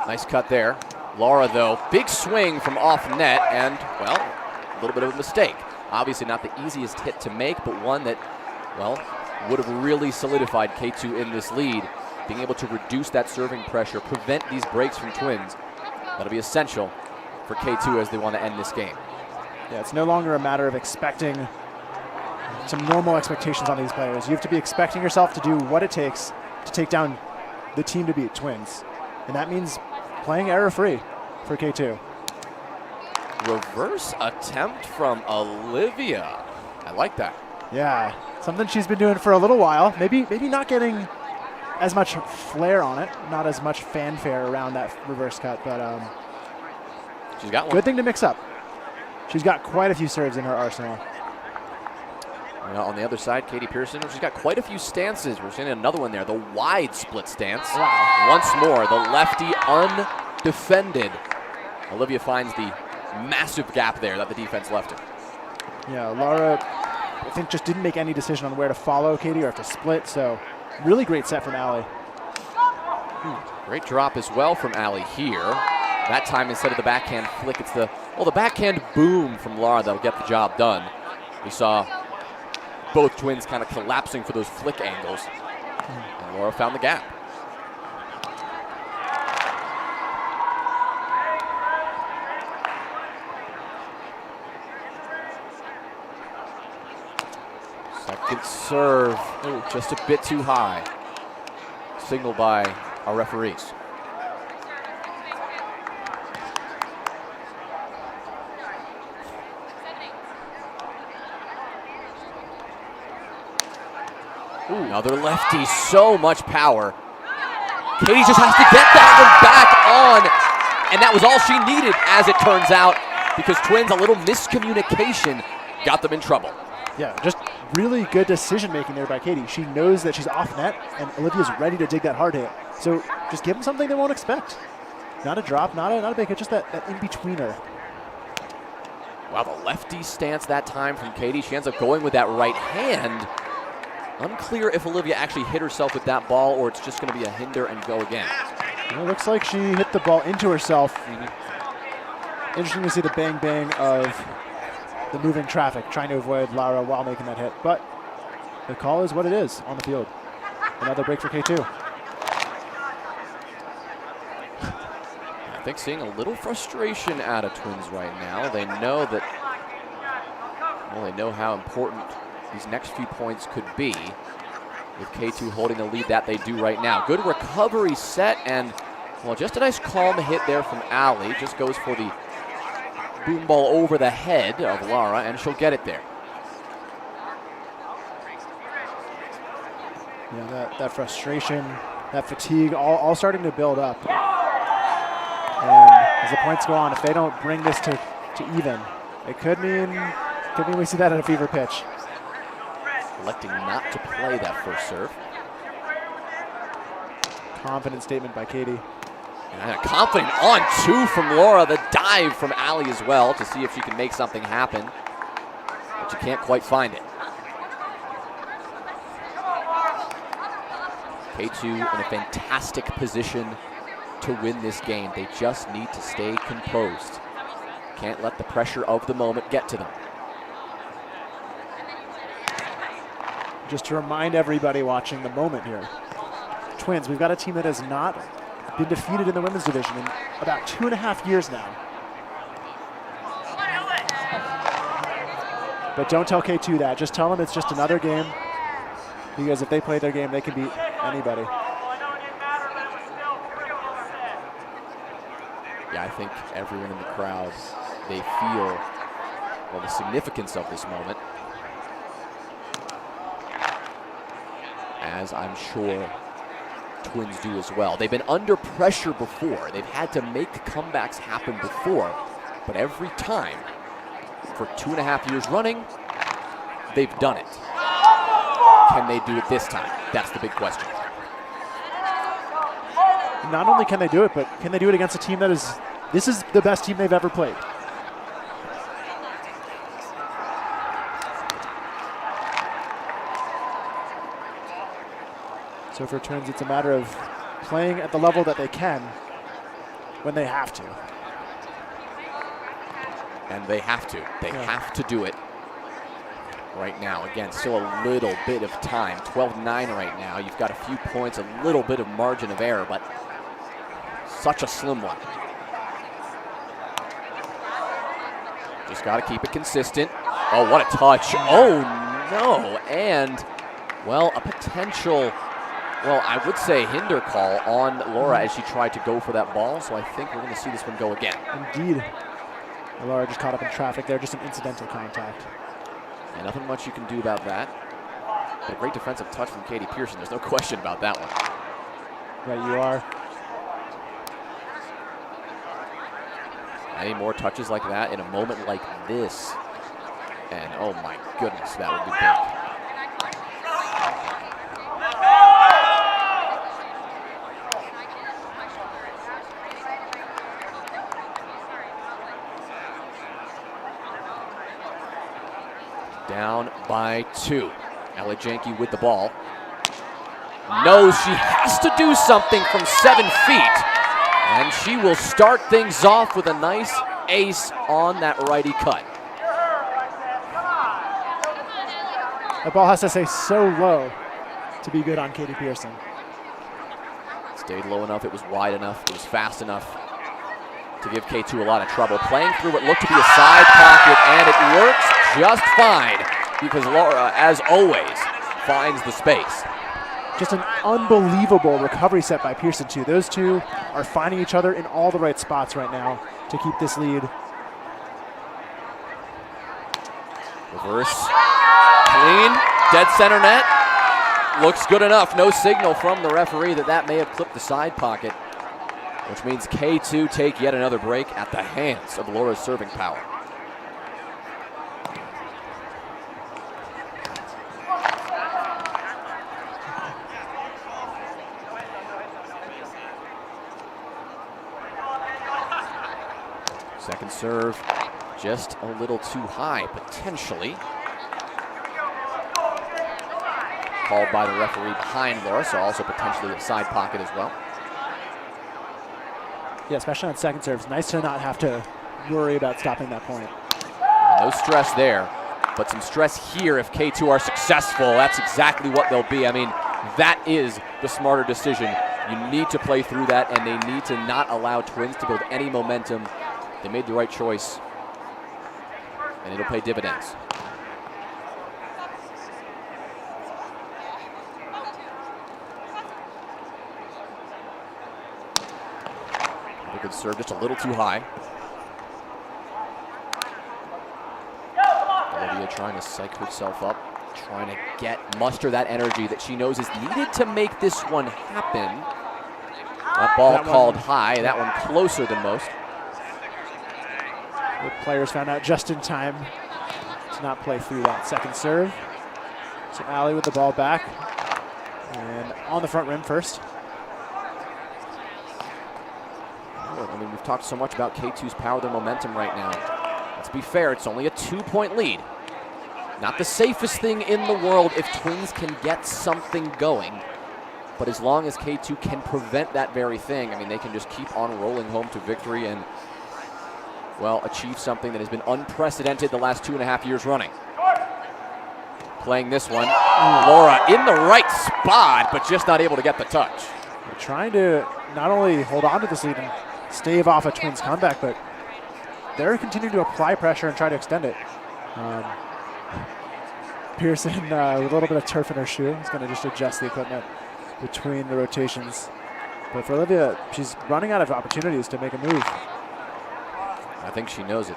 Nice cut there. Lara, though, big swing from off net, and, well, a little bit of a mistake. Obviously not the easiest hit to make, but one that, well, would have really solidified K2 in this lead. Being able to reduce that serving pressure, prevent these breaks from Twins, that'll be essential for K2 as they want to end this game. Yeah, it's no longer a matter of expecting some normal expectations on these players. You have to be expecting yourself to do what it takes to take down the team to beat Twins. And that means playing error-free for K2. Reverse attempt from Olivia. I like that. Yeah, something she's been doing for a little while. Maybe not getting as much flair on it, not as much fanfare around that reverse cut, but she's got one. Good thing to mix up. She's got quite a few serves in her arsenal. Well, on the other side, Katie Pearson, she's got quite a few stances. We're seeing another one there, the wide split stance. Wow. Once more, the lefty undefended. Olivia finds the massive gap there that the defense left her. Yeah, Lara, I think, just didn't make any decision on where to follow Katie or if to split, so really great set from Ali. Great drop as well from Ali here. That time, instead of the backhand flick, it's the backhand boom from Lara that'll get the job done. We saw both Twins kind of collapsing for those flick angles, and Lara found the gap. Second serve, just a bit too high. Signal by our referees. Ooh. Another lefty, so much power. Katie just has to get that one back on, and that was all she needed, as it turns out, because Twins, a little miscommunication got them in trouble. Yeah, just really good decision-making there by Katie. She knows that she's off net, and Olivia's ready to dig that hard hit. So just give them something they won't expect. Not a drop, not a big hit, just that in-betweener. Wow, the lefty stance that time from Katie. She ends up going with that right hand. Unclear if Olivia actually hit herself with that ball or it's just going to be a hinder and go again. It looks like she hit the ball into herself. Interesting to see the bang-bang of the moving traffic, trying to avoid Lara while making that hit. But the call is what it is on the field. Another break for K2. I think seeing a little frustration out of Twins right now. They know that, well, they know how important these next few points could be with K2 holding the lead that they do right now. Good recovery set, and, well, just a nice calm hit there from Allie. Just goes for the boom ball over the head of Lara, and she'll get it there. Yeah, that frustration, that fatigue, all starting to build up. And as the points go on, if they don't bring this to even, it could mean we see that at a fever pitch. Electing not to play that first serve. Confident statement by Katie. And a confident on two from Laura. The dive from Allie as well to see if she can make something happen. But you can't quite find it. K2 in a fantastic position to win this game. They just need to stay composed. Can't let the pressure of the moment get to them. Just to remind everybody watching the moment here, Twins, we've got a team that has not been defeated in the women's division in about 2.5 years now. But don't tell K2 that. Just tell them it's just another game, because if they play their game, they can beat anybody. Yeah, I think everyone in the crowd, they feel, well, the significance of this moment, as I'm sure Twins do as well. They've been under pressure before. They've had to make comebacks happen before, but every time, for 2.5 years running, they've done it. Can they do it this time? That's the big question. Not only can they do it, but can they do it against a team that is, this is the best team they've ever played. So for Twins, it's a matter of playing at the level that they can when they have to. And they have to. They have to do it right now. Again, still a little bit of time. 12-9 right now. You've got a few points, a little bit of margin of error, but such a slim one. Just got to keep it consistent. Oh, what a touch. Oh, no. And, well, a potential, well, I would say hinder call on Laura as she tried to go for that ball. So I think we're going to see this one go again. Indeed. Laura just caught up in traffic there, just an incidental contact. And nothing much you can do about that. But a great defensive touch from Katie Pearson. There's no question about that one. Right, you are. Any more touches like that in a moment like this, and oh my goodness, that would be big. Down by 2. Ella Janke with the ball. Knows she has to do something from 7 feet. And she will start things off with a nice ace on that righty cut. The ball has to stay so low to be good on Katie Pearson. Stayed low enough, it was wide enough, it was fast enough to give K2 a lot of trouble. Playing through what looked to be a side pocket, and it works just fine because Laura, as always, finds the space. Just an unbelievable recovery set by Pearson, too. Those two are finding each other in all the right spots right now to keep this lead. Reverse. Clean. Dead center net. Looks good enough. No signal from the referee that may have clipped the side pocket, which means K2 take yet another break at the hands of Laura's serving power. Second serve, just a little too high, potentially. Called by the referee behind Laura, so also potentially a side pocket as well. Yeah, especially on second serve. It's nice to not have to worry about stopping that point. No stress there, but some stress here if K2 are successful. That's exactly what they'll be. I mean, that is the smarter decision. You need to play through that, and they need to not allow Twins to build any momentum. They made the right choice, and it'll pay dividends. Good serve, just a little too high. Olivia trying to psych herself up, trying to muster that energy that she knows is needed to make this one happen. That ball called high, that one closer than most. The players found out just in time to not play through that second serve. So Allie with the ball back and on the front rim first. I mean, we've talked so much about K2's power, their momentum right now. Let's be fair, it's only a 2-point lead. Not the safest thing in the world if Twins can get something going. But as long as K2 can prevent that very thing, I mean, they can just keep on rolling home to victory and, well, achieve something that has been unprecedented the last 2.5 years running. Playing this one, Laura in the right spot, but just not able to get the touch. They're trying to not only hold on to this lead and stave off a Twins comeback, but they're continuing to apply pressure and try to extend it. Pearson with a little bit of turf in her shoe. He's going to just adjust the equipment between the rotations. But for Olivia, she's running out of opportunities to make a move. I think she knows it.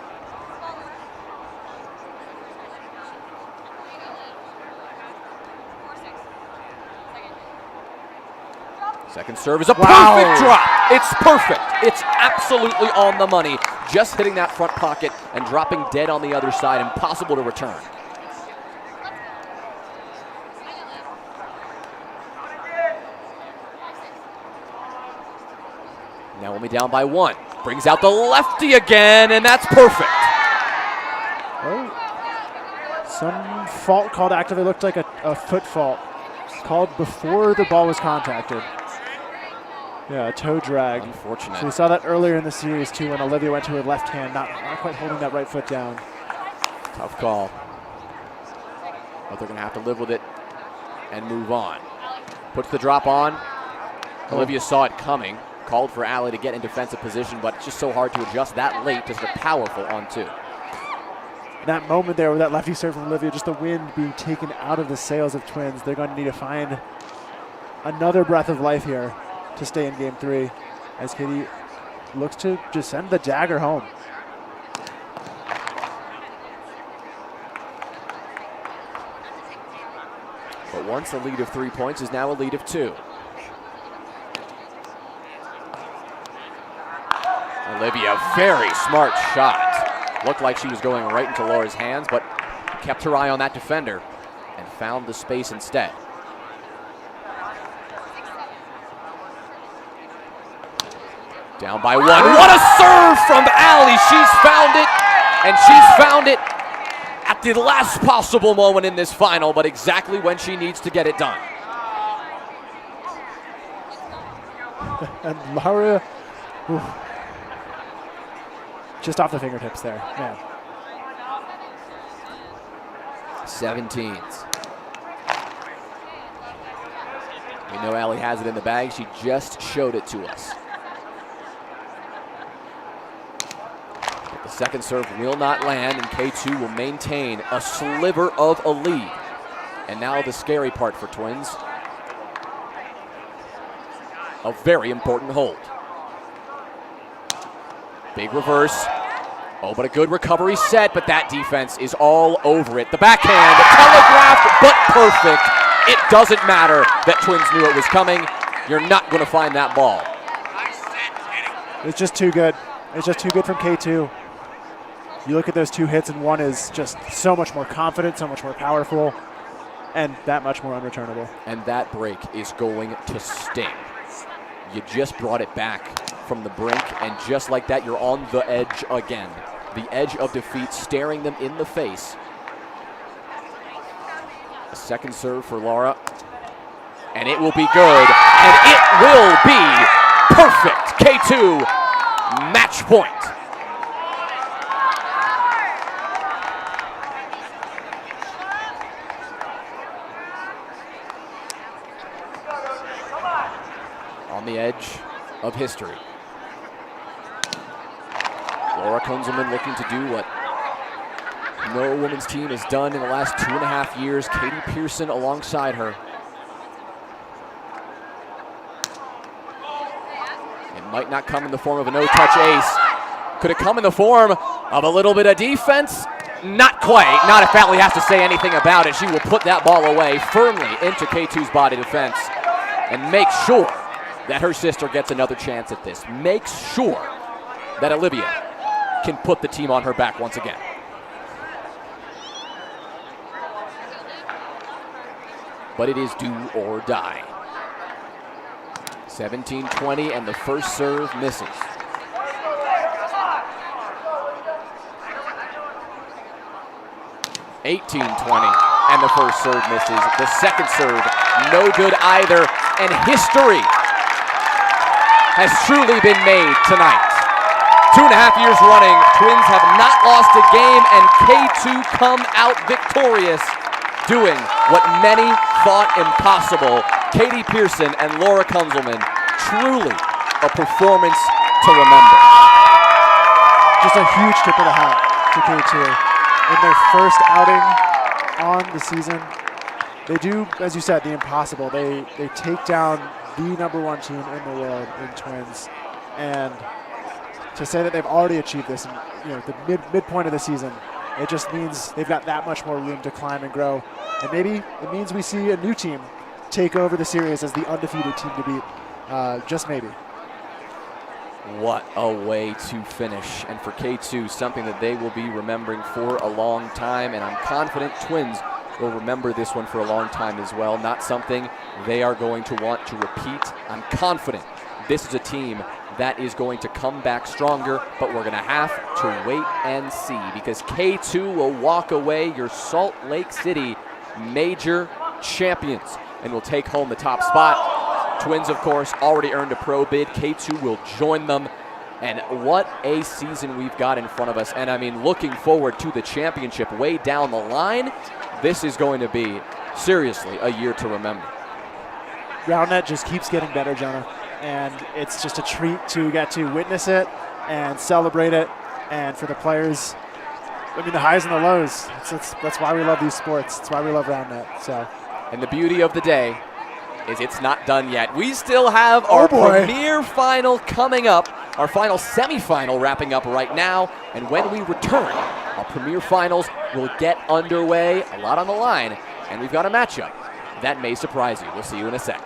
Second serve is a perfect drop. It's perfect. It's absolutely on the money. Just hitting that front pocket and dropping dead on the other side. Impossible to return. Now only down by one. Brings out the lefty again, and that's perfect. Oh, some fault called actively looked like a foot fault. Called before the ball was contacted. Yeah, a toe drag. Unfortunate. So we saw that earlier in the series too when Olivia went to her left hand, not quite holding that right foot down. Tough call. But they're going to have to live with it and move on. Puts the drop on. Olivia saw it coming. Called for Allie to get in defensive position, but it's just so hard to adjust that late. Just a powerful on-two. That moment there with that lefty serve from Olivia, just the wind being taken out of the sails of Twins. They're going to need to find another breath of life here to stay in game 3 as Katie looks to just send the dagger home. But once a lead of 3 points is now a lead of 2. Olivia, very smart shot. Looked like she was going right into Laura's hands, but kept her eye on that defender and found the space instead. Down by one. What a serve from Allie. She's found it, and she's found it at the last possible moment in this final, but exactly when she needs to get it done. And Laura, just off the fingertips there, man. 17s. We know Allie has it in the bag. She just showed it to us. But the second serve will not land, and K2 will maintain a sliver of a lead. And now the scary part for Twins. a very important hold. Big reverse. Oh, but a good recovery set, but that defense is all over it. The backhand, telegraphed, but perfect. It doesn't matter that Twins knew it was coming. You're not going to find that ball. It's just too good. It's just too good from K2. You look at those two hits, and one is just so much more confident, so much more powerful, and that much more unreturnable. And that break is going to sting. You just brought it back from the brink, and just like that, you're on the edge again. The edge of defeat staring them in the face. A second serve for Laura, and it will be good, and it will be perfect. K2, match point. On the edge of history. Laura Kunzelman looking to do what no women's team has done in the last 2.5 years. Katie Pearson alongside her. It might not come in the form of a no-touch ace. Could it come in the form of a little bit of defense? Not quite. Not if Fatley has to say anything about it. She will put that ball away firmly into K2's body defense and make sure that her sister gets another chance at this. Makes sure that Olivia can put the team on her back once again. But it is do or die. 17-20, and the first serve misses. 18-20, and the first serve misses. The second serve, no good either, and history has truly been made tonight. 2.5 years running, Twins have not lost a game, and K2 come out victorious, doing what many thought impossible. Katie Pearson and Laura Kunzelman, truly a performance to remember. Just a huge tip of the hat to K2. In their first outing on the season, they do, as you said, the impossible. They take down the #1 team in the world in Twins, and to say that they've already achieved this in the midpoint of the season, it just means they've got that much more room to climb and grow. And maybe it means we see a new team take over the series as the undefeated team to beat, just maybe. What a way to finish. And for K2, something that they will be remembering for a long time, and I'm confident Twins will remember this one for a long time as well. Not something they are going to want to repeat. I'm confident this is a team that is going to come back stronger, but we're going to have to wait and see, because K2 will walk away your Salt Lake City major champions and will take home the top spot. Twins, of course, already earned a pro bid. K2 will join them. And what a season we've got in front of us. And I mean, looking forward to the championship way down the line. This is going to be, seriously, a year to remember. RoundNet just keeps getting better, Jonah. And it's just a treat to get to witness it and celebrate it. And for the players, I mean, the highs and the lows. That's why we love these sports. That's why we love RoundNet. So. And the beauty of the day is it's not done yet. We still have our premier final coming up, our final semifinal wrapping up right now. And when we return, our premier finals will get underway. A lot on the line, and we've got a matchup that may surprise you. We'll see you in a sec.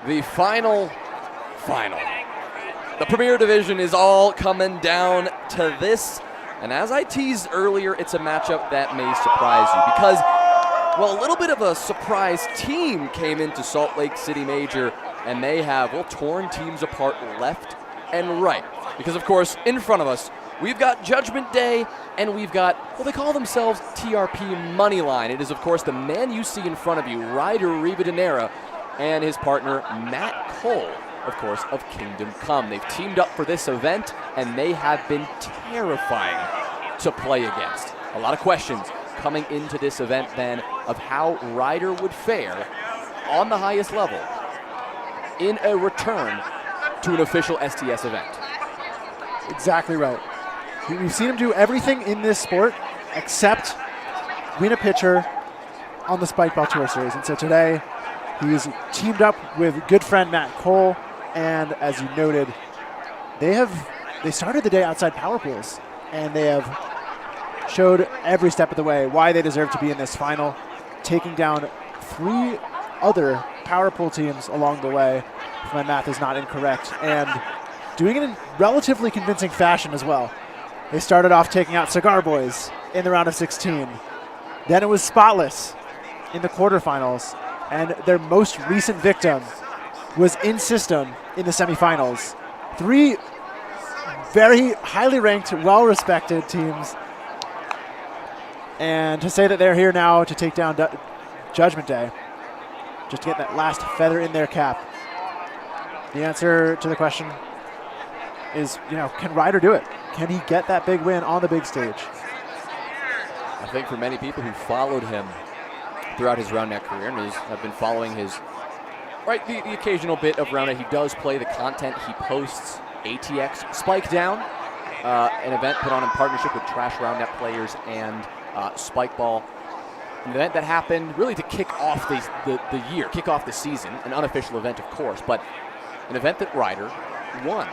The final. The Premier Division is all coming down to this. And as I teased earlier, it's a matchup that may surprise you because, well, a little bit of a surprise team came into Salt Lake City Major, and they have, well, torn teams apart left and right. Because, of course, in front of us, we've got Judgment Day, and we've got, well, they call themselves TRP Moneyline. It is, of course, the man you see in front of you, Ryder Rivadeneira, and his partner, Matt Cole, of course, of Kingdom Come. They've teamed up for this event, and they have been terrifying to play against. A lot of questions coming into this event, then, of how Ryder would fare on the highest level in a return to an official STS event. Exactly right. We've seen him do everything in this sport except win a pitcher on the Spikeball Tour Series. And so today, he's teamed up with good friend Matt Cole, and as you noted, they started the day outside power pools, and they have showed every step of the way why they deserve to be in this final, taking down 3 other power pool teams along the way, if my math is not incorrect, and doing it in relatively convincing fashion as well. They started off taking out Cigar Boys in the round of 16. Then it was Spotless in the quarterfinals, and their most recent victim was In System in the semifinals. 3 very highly ranked, well-respected teams. And to say that they're here now to take down Judgment Day, just to get that last feather in their cap. The answer to the question is, can Ryder do it? Can he get that big win on the big stage? I think for many people who followed him throughout his round net career and have been following his, the occasional bit of round net, he does play the content he posts, ATX Spike Down, an event put on in partnership with Trash Round Net players and Spikeball. An event that happened really to kick off the year, kick off the season, an unofficial event, of course, but an event that Ryder won,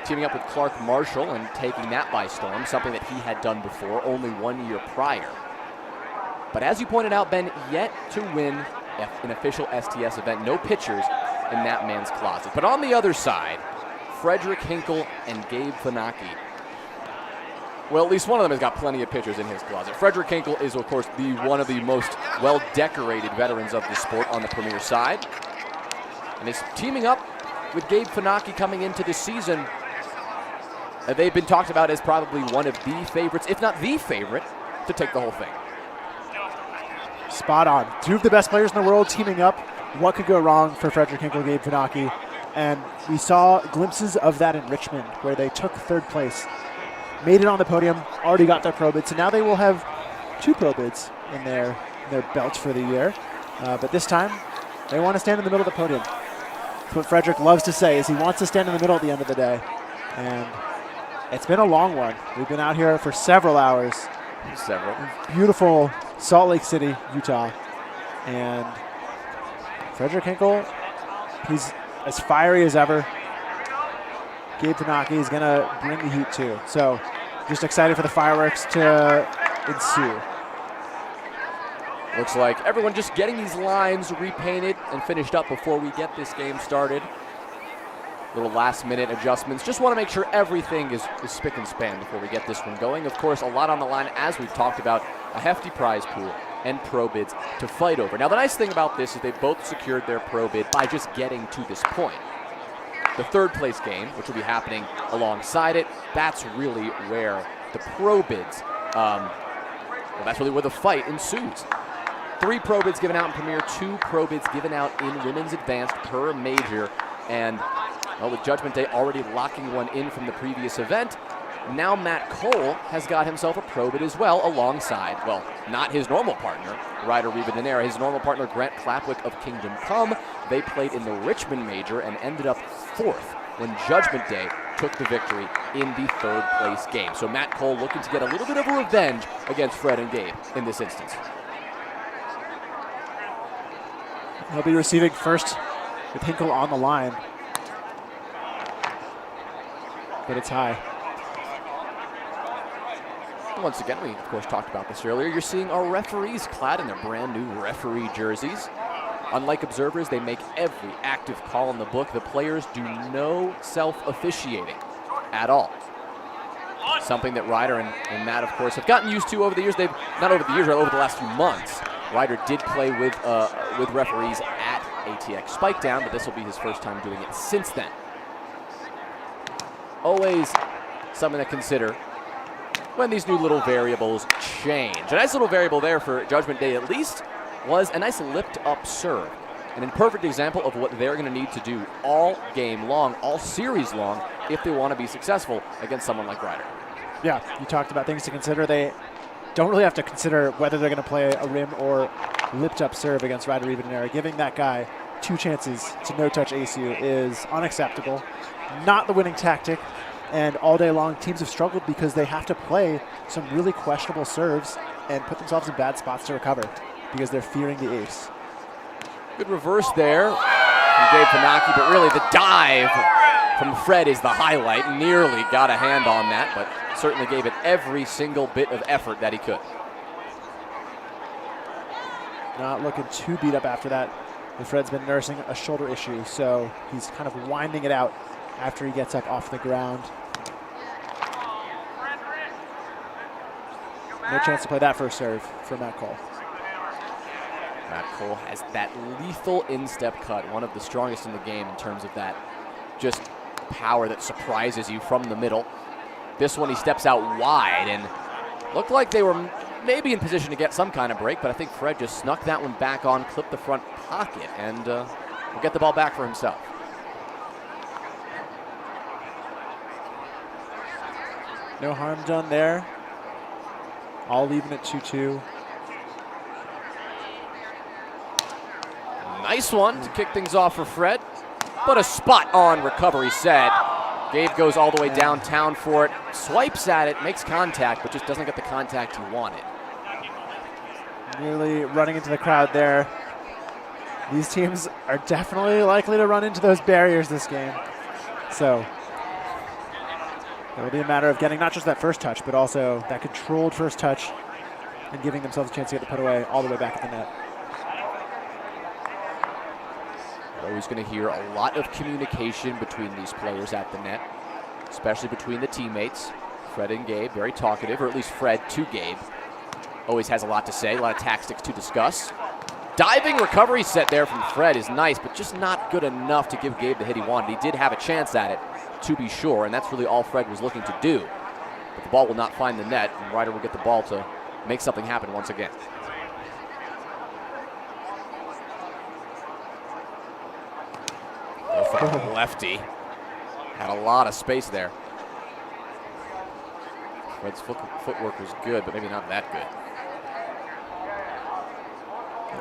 teaming up with Clark Marshall and taking that by storm, something that he had done before only 1 year prior. But as you pointed out, Ben, yet to win an official STS event, no pitchers in that man's closet. But on the other side, Frederick Hinkle and Gabe Fanaki. Well, at least one of them has got plenty of pitchers in his closet. Frederick Hinkle is, of course, one of the most well-decorated veterans of the sport on the Premier side. And is teaming up with Gabe Fanaki coming into this season. They've been talked about as probably one of the favorites, if not the favorite, to take the whole thing. Spot on. 2 of the best players in the world teaming up. What could go wrong for Frederick Hinkle, Gabe Fanaki? And we saw glimpses of that in Richmond, where they took 3rd place, made it on the podium, already got their pro bids, and now they will have 2 pro bids in their belts for the year. But this time, they want to stand in the middle of the podium. That's what Frederick loves to say, is he wants to stand in the middle at the end of the day. And it's been a long one. We've been out here for several hours. Beautiful Salt Lake City, Utah. And Frederick Hinkle, he's as fiery as ever. Gabe Fanaki is going to bring the heat too. So just excited for the fireworks to ensue. Looks like everyone just getting these lines repainted and finished up before we get this game started. Little last-minute adjustments. Just want to make sure everything is spick and span before we get this one going. Of course, a lot on the line, as we've talked about, a hefty prize pool and pro bids to fight over. Now, the nice thing about this is they both secured their pro bid by just getting to this point. The 3rd place game, which will be happening alongside it, that's really where the pro bids, that's really where the fight ensues. 3 pro bids given out in Premier, 2 pro bids given out in Women's Advanced per major, and with Judgment Day already locking one in from the previous event, now Matt Cole has got himself a pro bid as well alongside, well, not his normal partner, Ryder Rivadeneira, his normal partner Grant Clapwick of Kingdom Come. They played in the Richmond Major and ended up 4th when Judgment Day took the victory in the 3rd place game. So Matt Cole looking to get a little bit of a revenge against Fred and Gabe in this instance. He'll be receiving first with Hinkle on the line. But it's high. Once again, we of course talked about this earlier. You're seeing our referees clad in their brand new referee jerseys. Unlike observers, they make every active call in the book. The players do no self-officiating at all. Something that Ryder and Matt, of course, have gotten used to over the years. They've not over the years, but over the last few months. Ryder did play with referees at ATX Spikedown, but this will be his first time doing it since then. Always something to consider when these new little variables change. A nice little variable there for Judgment Day at least was a nice lipped up serve. An imperfect example of what they're going to need to do all game long, all series long, if they want to be successful against someone like Ryder. Yeah, you talked about things to consider. They don't really have to consider whether they're going to play a rim or lipped up serve against Ryder Evenera. Giving that guy 2 chances to no-touch ace you is unacceptable, not the winning tactic, and all day long teams have struggled because they have to play some really questionable serves and put themselves in bad spots to recover because they're fearing the ace. Good reverse there from Gabe Panaki, but really the dive from Fred is the highlight. Nearly got a hand on that, but certainly gave it every single bit of effort that he could. Not looking too beat up after that. And Fred's been nursing a shoulder issue, so he's kind of winding it out after he gets up off the ground. No chance to play that first serve for Matt Cole. Matt Cole has that lethal instep cut, one of the strongest in the game in terms of that just power that surprises you from the middle. This one he steps out wide and looked like they were maybe in position to get some kind of break, but I think Fred just snuck that one back on, clipped the front pocket, and will get the ball back for himself. No harm done there. All leaving at 2-2. Nice one to kick things off for Fred, but a spot on recovery set. Gabe goes all the way downtown for it, swipes at it, makes contact, but just doesn't get the contact he wanted. Nearly running into the crowd there. These teams are definitely likely to run into those barriers this game. So it'll be a matter of getting not just that first touch, but also that controlled first touch and giving themselves a chance to get the put away all the way back at the net. We're always going to hear a lot of communication between these players at the net, especially between the teammates. Fred and Gabe, very talkative, or at least Fred to Gabe. Always has a lot to say, a lot of tactics to discuss. Diving recovery set there from Fred is nice, but just not good enough to give Gabe the hit he wanted. He did have a chance at it, to be sure, and that's really all Fred was looking to do. But the ball will not find the net, and Ryder will get the ball to make something happen once again. Lefty. Had a lot of space there. Fred's footwork was good, but maybe not that good.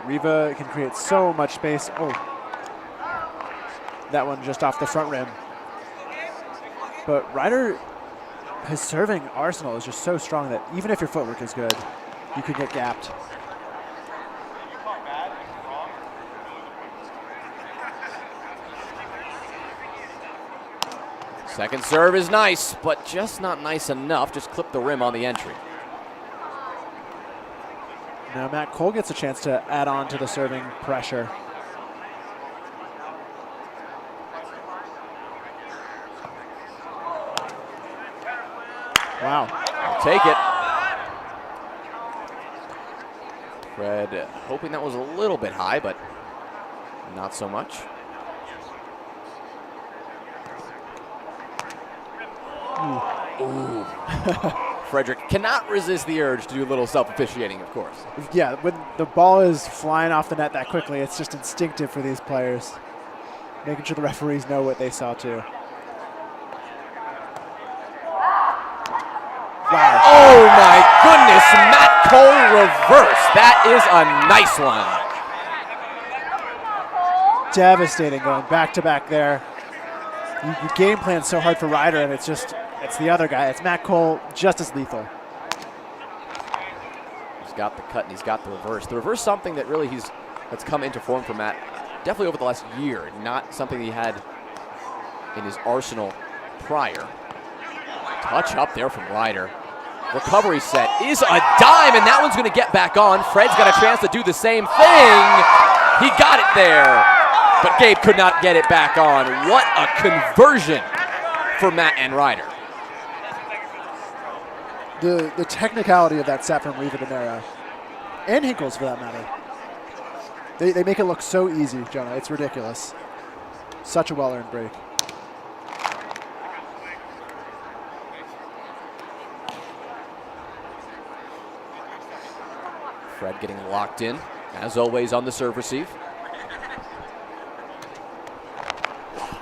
Riva can create so much space. Oh, that one just off the front rim. But Ryder, his serving arsenal is just so strong that even if your footwork is good, you could get gapped. Second serve is nice, but just not nice enough. Just clipped the rim on the entry. Now Matt Cole gets a chance to add on to the serving pressure. Wow. I'll take it. Fred hoping that was a little bit high, but not so much. Ooh. Frederick cannot resist the urge to do a little self-officiating, of course. Yeah, when the ball is flying off the net that quickly, it's just instinctive for these players. Making sure the referees know what they saw too. Wow. Oh my goodness, Matt Cole reverse. That is a nice one. Devastating going back to back there. You game plan so hard for Ryder, and it's the other guy. It's Matt Cole, just as lethal. He's got the cut and he's got the reverse. The reverse, something that really that's come into form for Matt definitely over the last year, not something he had in his arsenal prior. Touch up there from Ryder. Recovery set is a dime, and that one's going to get back on. Fred's got a chance to do the same thing. He got it there, but Gabe could not get it back on. What a conversion for Matt and Ryder. The technicality of that set from Riva Demera, and Hinkles for that matter, they make it look so easy, Jonah. It's ridiculous. Such a well-earned break. Fred getting locked in, as always, on the serve receive.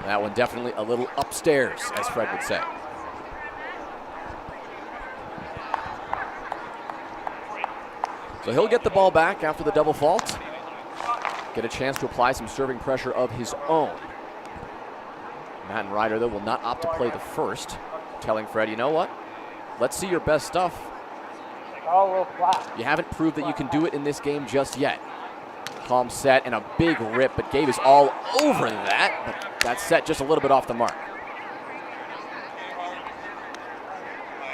That one definitely a little upstairs, as Fred would say. So he'll get the ball back after the double fault. Get a chance to apply some serving pressure of his own. Matt and Ryder, though, will not opt to play the first, telling Fred, you know what? Let's see your best stuff. You haven't proved that you can do it in this game just yet. Calm set and a big rip, but Gabe is all over that. But that set just a little bit off the mark.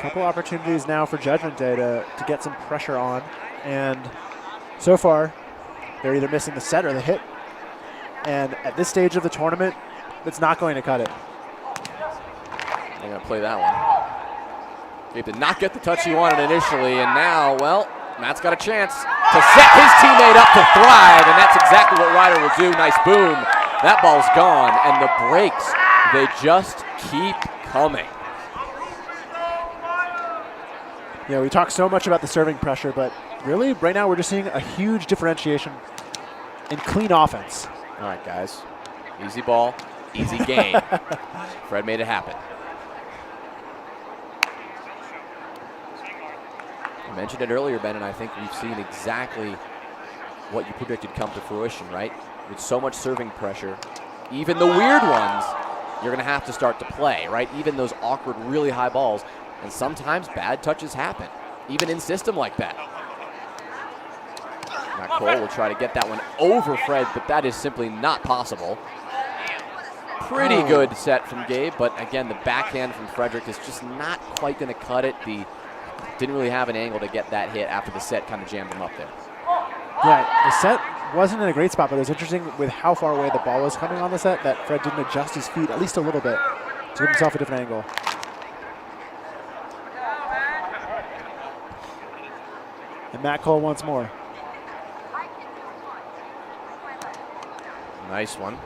Couple opportunities now for Judgment Day to get some pressure on. And so far, they're either missing the set or the hit. And at this stage of the tournament, it's not going to cut it. They're going to play that one. Gabe did not get the touch he wanted initially, and now, well, Matt's got a chance to set his teammate up to thrive, and that's exactly what Ryder will do. Nice boom. That ball's gone, and the breaks, they just keep coming. Yeah, we talk so much about the serving pressure, but really, right now we're just seeing a huge differentiation in clean offense. All right, guys. Easy ball, easy game. Fred made it happen. I mentioned it earlier, Ben, and I think we've seen exactly what you predicted come to fruition, right? With so much serving pressure, even the weird ones, you're going to have to start to play, right? Even those awkward, really high balls. And sometimes bad touches happen, even in system like that. Now Cole will try to get that one over Fred, but that is simply not possible. Pretty good set from Gabe, but again, the backhand from Frederick is just not quite going to cut it. Didn't really have an angle to get that hit after the set kind of jammed him up there. Yeah, the set wasn't in a great spot, but it was interesting with how far away the ball was coming on the set that Fred didn't adjust his feet at least a little bit to give himself a different angle. And Matt Cole once more. Nice one.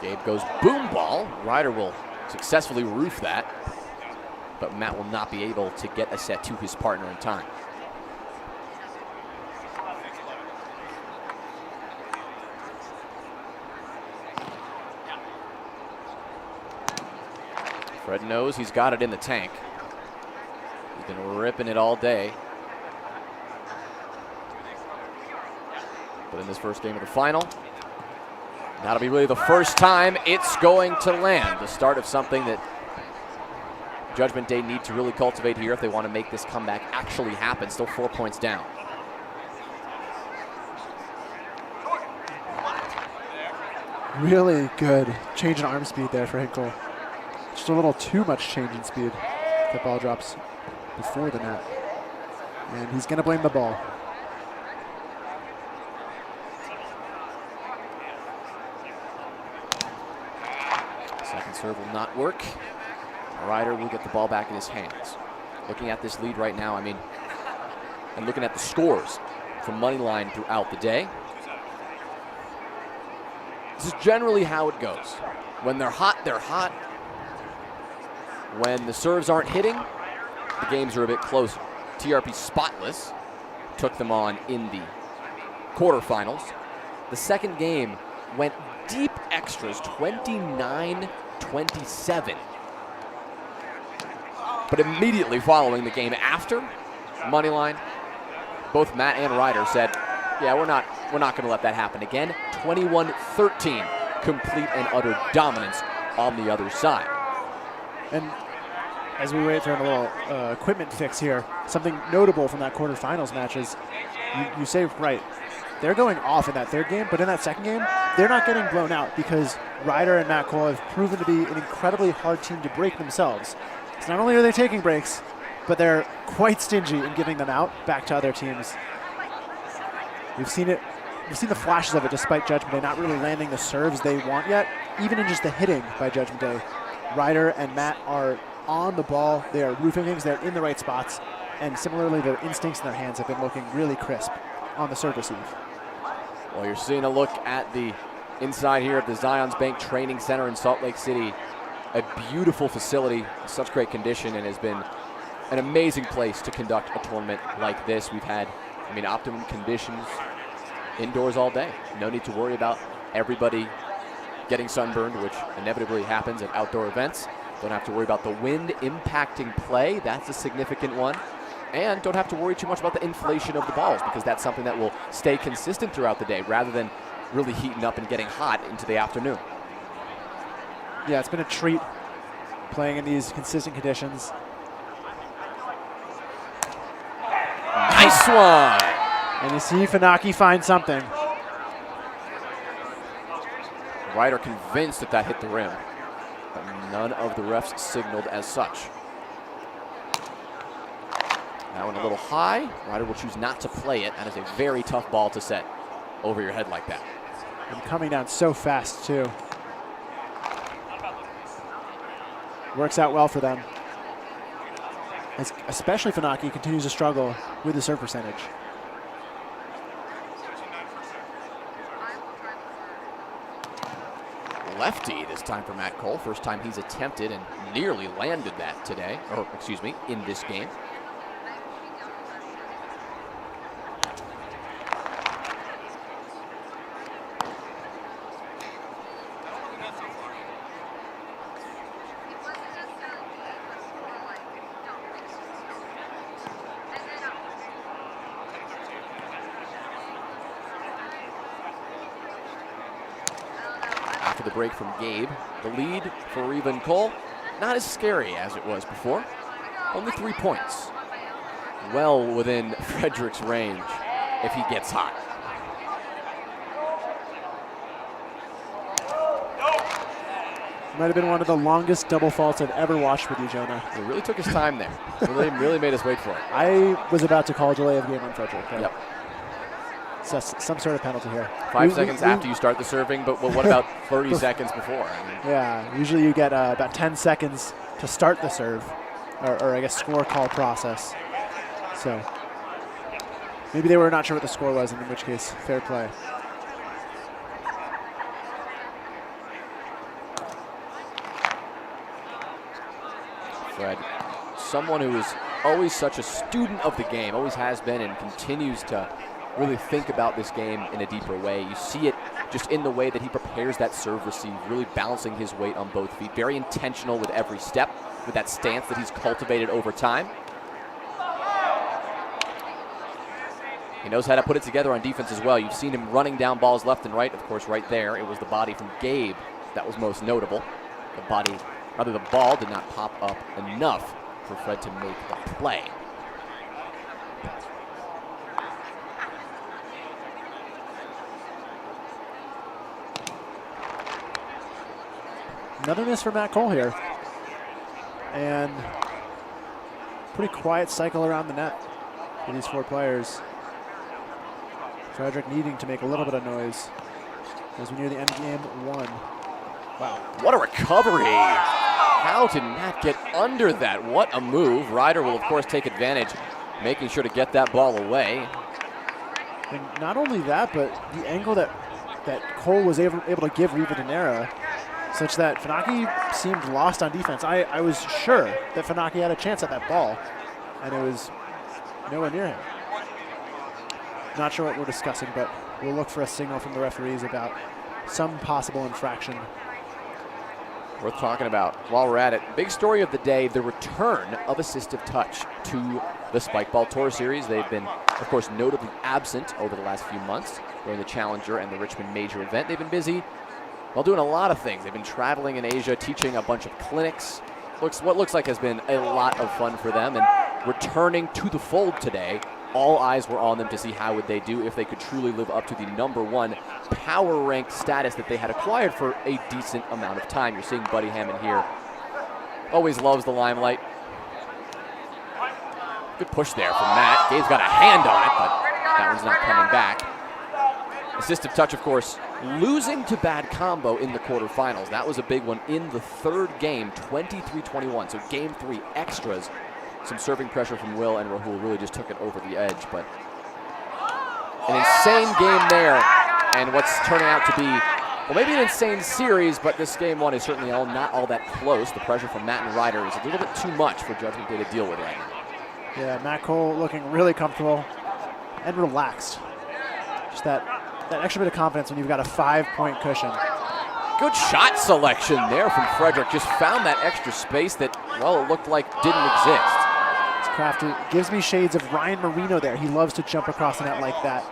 Gabe goes boom ball. Ryder will successfully roof that, but Matt will not be able to get a set to his partner in time. Fred knows he's got it in the tank. He's been ripping it all day. But in this first game of the final, that'll be really the first time it's going to land. The start of something that Judgment Day need to really cultivate here if they want to make this comeback actually happen. Still 4 points down. Really good change in arm speed there for Hinkle. Just a little too much change in speed. The ball drops before the net. And he's going to blame the ball. Second serve will not work. Ryder will get the ball back in his hands. Looking at this lead right now, I mean, and looking at the scores from Moneyline throughout the day, this is generally how it goes. When they're hot, they're hot. When the serves aren't hitting, the games are a bit closer. TRP spotless took them on in the quarterfinals. The second game went deep extras, 29-27. But immediately following the game after Moneyline, both Matt and Ryder said, yeah, we're not going to let that happen again. 21-13, complete and utter dominance on the other side. And as we wait for a little equipment fix here, something notable from that quarterfinals match is, you say right, they're going off in that third game, but in that second game, they're not getting blown out because Ryder and Matt Cole have proven to be an incredibly hard team to break themselves. So not only are they taking breaks, but they're quite stingy in giving them out back to other teams. We've seen it we've seen the flashes of it despite Judgment Day not really landing the serves they want yet. Even in just the hitting by Judgment Day, Ryder and Matt are on the ball. They are roofing things. They're in the right spots. And similarly, their instincts in their hands have been looking really crisp on the serve receive. Well, you're seeing a look at the inside here of the Zions Bank Training Center in Salt Lake City. A beautiful facility, such great condition, and has been an amazing place to conduct a tournament like this. We've had, optimum conditions indoors all day. No need to worry about everybody getting sunburned, which inevitably happens at outdoor events. Don't have to worry about the wind impacting play. That's a significant one. And don't have to worry too much about the inflation of the balls, because that's something that will stay consistent throughout the day rather than really heating up and getting hot into the afternoon. Yeah, it's been a treat playing in these consistent conditions. Nice one! And you see Funaki find something. Ryder convinced that hit the rim, but none of the refs signaled as such. That one a little high. Ryder will choose not to play it. That is a very tough ball to set over your head like that. And coming down so fast, too. Works out well for them. Especially Funaki continues to struggle with the serve percentage. Lefty this time for Matt Cole. First time he's attempted and nearly landed that today, or excuse me, in this game. After the break from Gabe, the lead for Reva and Cole, not as scary as it was before. Only 3 points. Well within Frederick's range if he gets hot. Might have been one of the longest double faults I've ever watched with you, Jonah. He really took his time there. Really made us wait for it. I was about to call delay of game on Frederick. Yep. So some sort of penalty here. 5 seconds after you start the serving, but what about 30 seconds before? Yeah, usually you get about 10 seconds to start the serve, or I guess score call process. So maybe they were not sure what the score was, in which case, fair play. Fred, someone who is always such a student of the game, always has been and continues to really think about this game in a deeper way. You see it just in the way that he prepares that serve receive, really balancing his weight on both feet. Very intentional with every step, with that stance that he's cultivated over time. He knows how to put it together on defense as well. You've seen him running down balls left and right. Of course, right there, it was the body from Gabe that was most notable. The ball did not pop up enough for Fred to make the play. Another miss for Matt Cole here. And pretty quiet cycle around the net for these 4 players. Frederick needing to make a little bit of noise as we near the end of game 1. Wow. What a recovery. How did Matt get under that? What a move. Ryder will, of course, take advantage, making sure to get that ball away. And not only that, but the angle that Cole was able to give Riva Denera, such that Funaki seemed lost on defense. I was sure that Funaki had a chance at that ball, and it was nowhere near him. Not sure what we're discussing, but we'll look for a signal from the referees about some possible infraction. Worth talking about while we're at it. Big story of the day, the return of assistive touch to the Spikeball Tour Series. They've been, of course, notably absent over the last few months during the Challenger and the Richmond Major event. They've been busy while doing a lot of things. They've been traveling in Asia, teaching a bunch of clinics. What looks like has been a lot of fun for them, and returning to the fold today. All eyes were on them to see how would they do if they could truly live up to the #1 power ranked status that they had acquired for a decent amount of time. You're seeing Buddy Hammond here. Always loves the limelight. Good push there from Matt. Gabe's got a hand on it, but that one's not coming back. Assistive touch, of course, losing to bad combo in the quarterfinals. That was a big one in the third game, 23-21. So game 3 extras. Some serving pressure from Will, and Rahul really just took it over the edge. But an insane game there, and what's turning out to be, well, maybe an insane series, but this game 1 is certainly not all that close. The pressure from Matt and Ryder is a little bit too much for Judgment Day to deal with right now. Yeah, Matt Cole looking really comfortable and relaxed. Just that extra bit of confidence when you've got a 5-point cushion. Good shot selection there from Frederick. Just found that extra space that, well, it looked like didn't exist. It's crafty. Gives me shades of Ryan Marino there. He loves to jump across the net like that.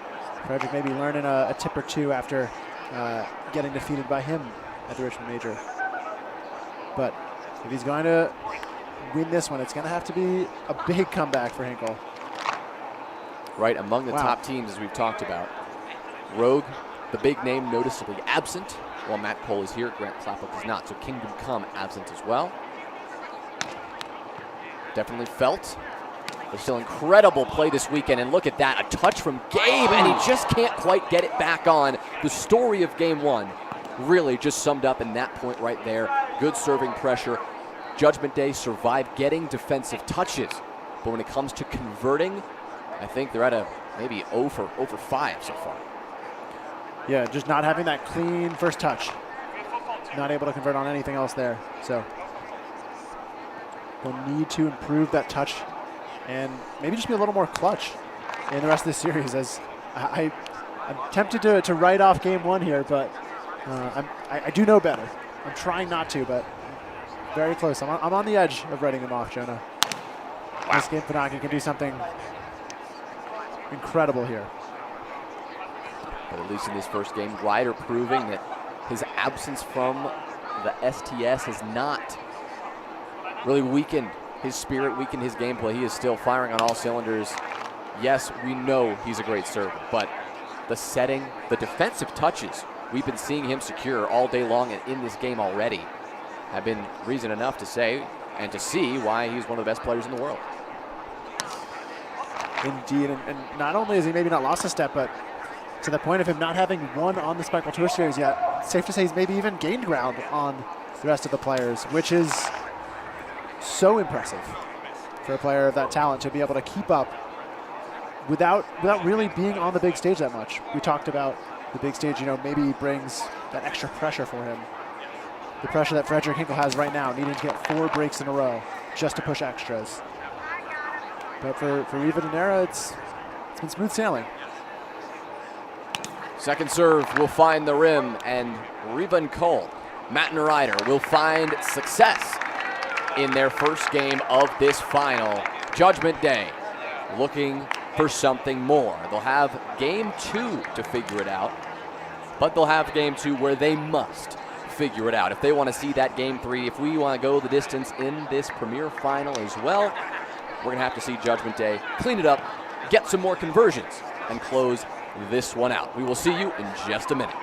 Frederick maybe learning a tip or two after getting defeated by him at the Richmond Major. But if he's going to win this one, it's going to have to be a big comeback for Hinkle. Right, among the top teams, as we've talked about. Rogue, the big name, noticeably absent, while Matt Cole is here. Grant Claplock is not, so Kingdom Come absent as well. Definitely felt. There's still incredible play this weekend, and look at that, a touch from Gabe, and he just can't quite get it back on. The story of game 1 really just summed up in that point right there. Good serving pressure. Judgment Day survived getting defensive touches, but when it comes to converting, I think they're at a maybe 0 for 5 so far. Yeah, just not having that clean first touch. Not able to convert on anything else there. So we'll need to improve that touch and maybe just be a little more clutch in the rest of this series. As I'm tempted to write off game 1 here, but I do know better. I'm trying not to, but very close. I'm on the edge of writing him off, Jonah. Wow. This game, Fanaki can do something incredible here. But at least in this first game, Ryder proving that his absence from the STS has not really weakened his spirit, weakened his gameplay. He is still firing on all cylinders. Yes, we know he's a great server, but the setting, the defensive touches we've been seeing him secure all day long and in this game already have been reason enough to say and to see why he's one of the best players in the world. Indeed, and not only has he maybe not lost a step, but to the point of him not having won on the Spikeball Tour Series yet, safe to say he's maybe even gained ground on the rest of the players, which is so impressive for a player of that talent to be able to keep up without really being on the big stage that much. We talked about the big stage, maybe brings that extra pressure for him. The pressure that Frederick Hinkle has right now, needing to get 4 breaks in a row just to push extras. But for Riva Donera, it's been smooth sailing. Second serve will find the rim, and Riva and Cole, Matt and Ryder will find success in their first game of this final. Judgment Day looking for something more. They'll have game 2 to figure it out, but they'll have game 2 where they must figure it out. If they want to see that game 3, if we want to go the distance in this premier final as well, we're going to have to see Judgment Day clean it up, get some more conversions, and close this one out. We will see you in just a minute.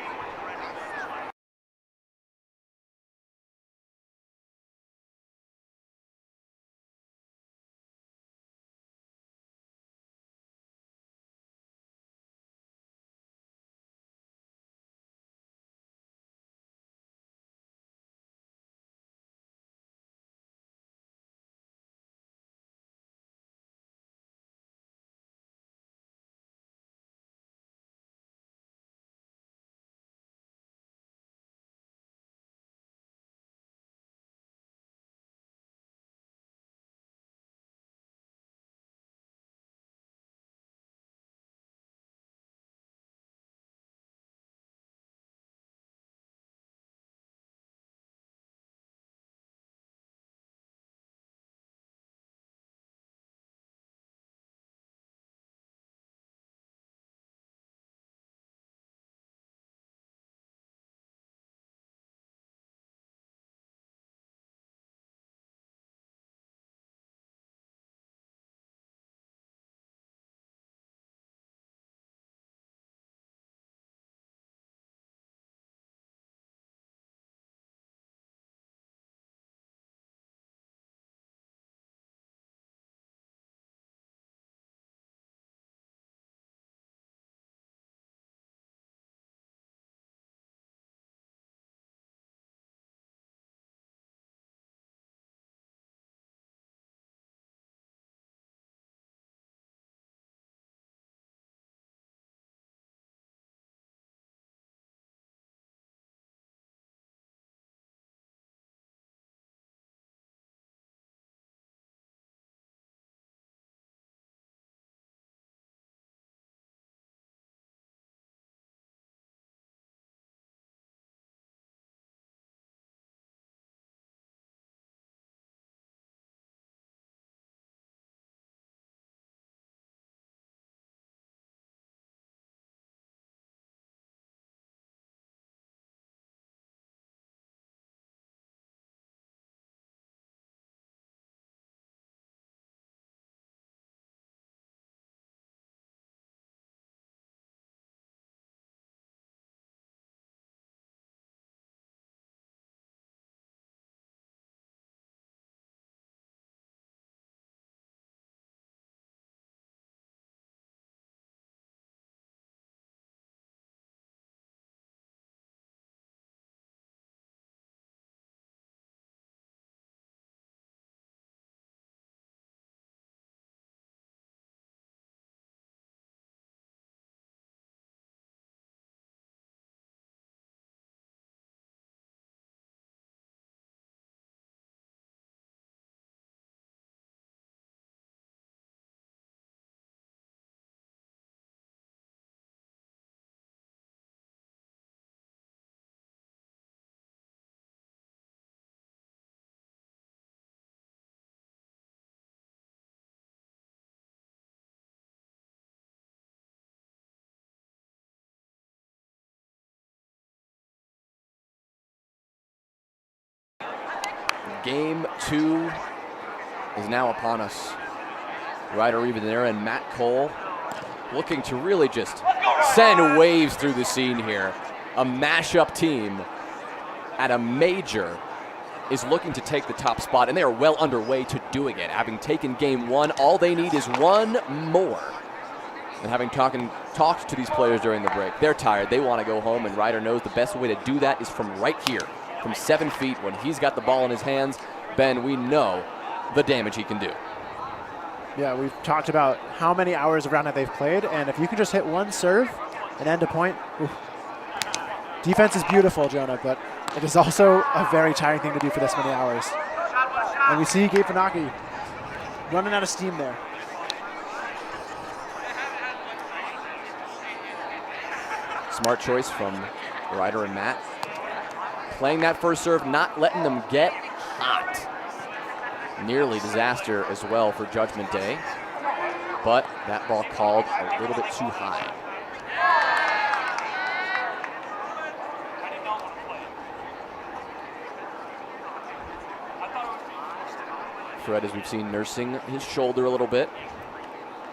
Game 2 is now upon us. Ryder even there, and Matt Cole looking to really just send waves through the scene here. A mashup team at a major is looking to take the top spot, and they are well underway to doing it. Having taken game 1, all they need is one more. And having talked to these players during the break, they're tired, they want to go home, and Ryder knows the best way to do that is from right here, from 7 feet. When he's got the ball in his hands, Ben, we know the damage he can do. Yeah, we've talked about how many hours around that they've played, and if you can just hit one serve and end a point, oof. Defense is beautiful, Jonah, but it is also a very tiring thing to do for this many hours. And we see Gabe Fanaki running out of steam there. Smart choice from Ryder and Matt. Playing that first serve, not letting them get hot. Nearly disaster as well for Judgment Day, but that ball called a little bit too high. Fred, as we've seen, nursing his shoulder a little bit.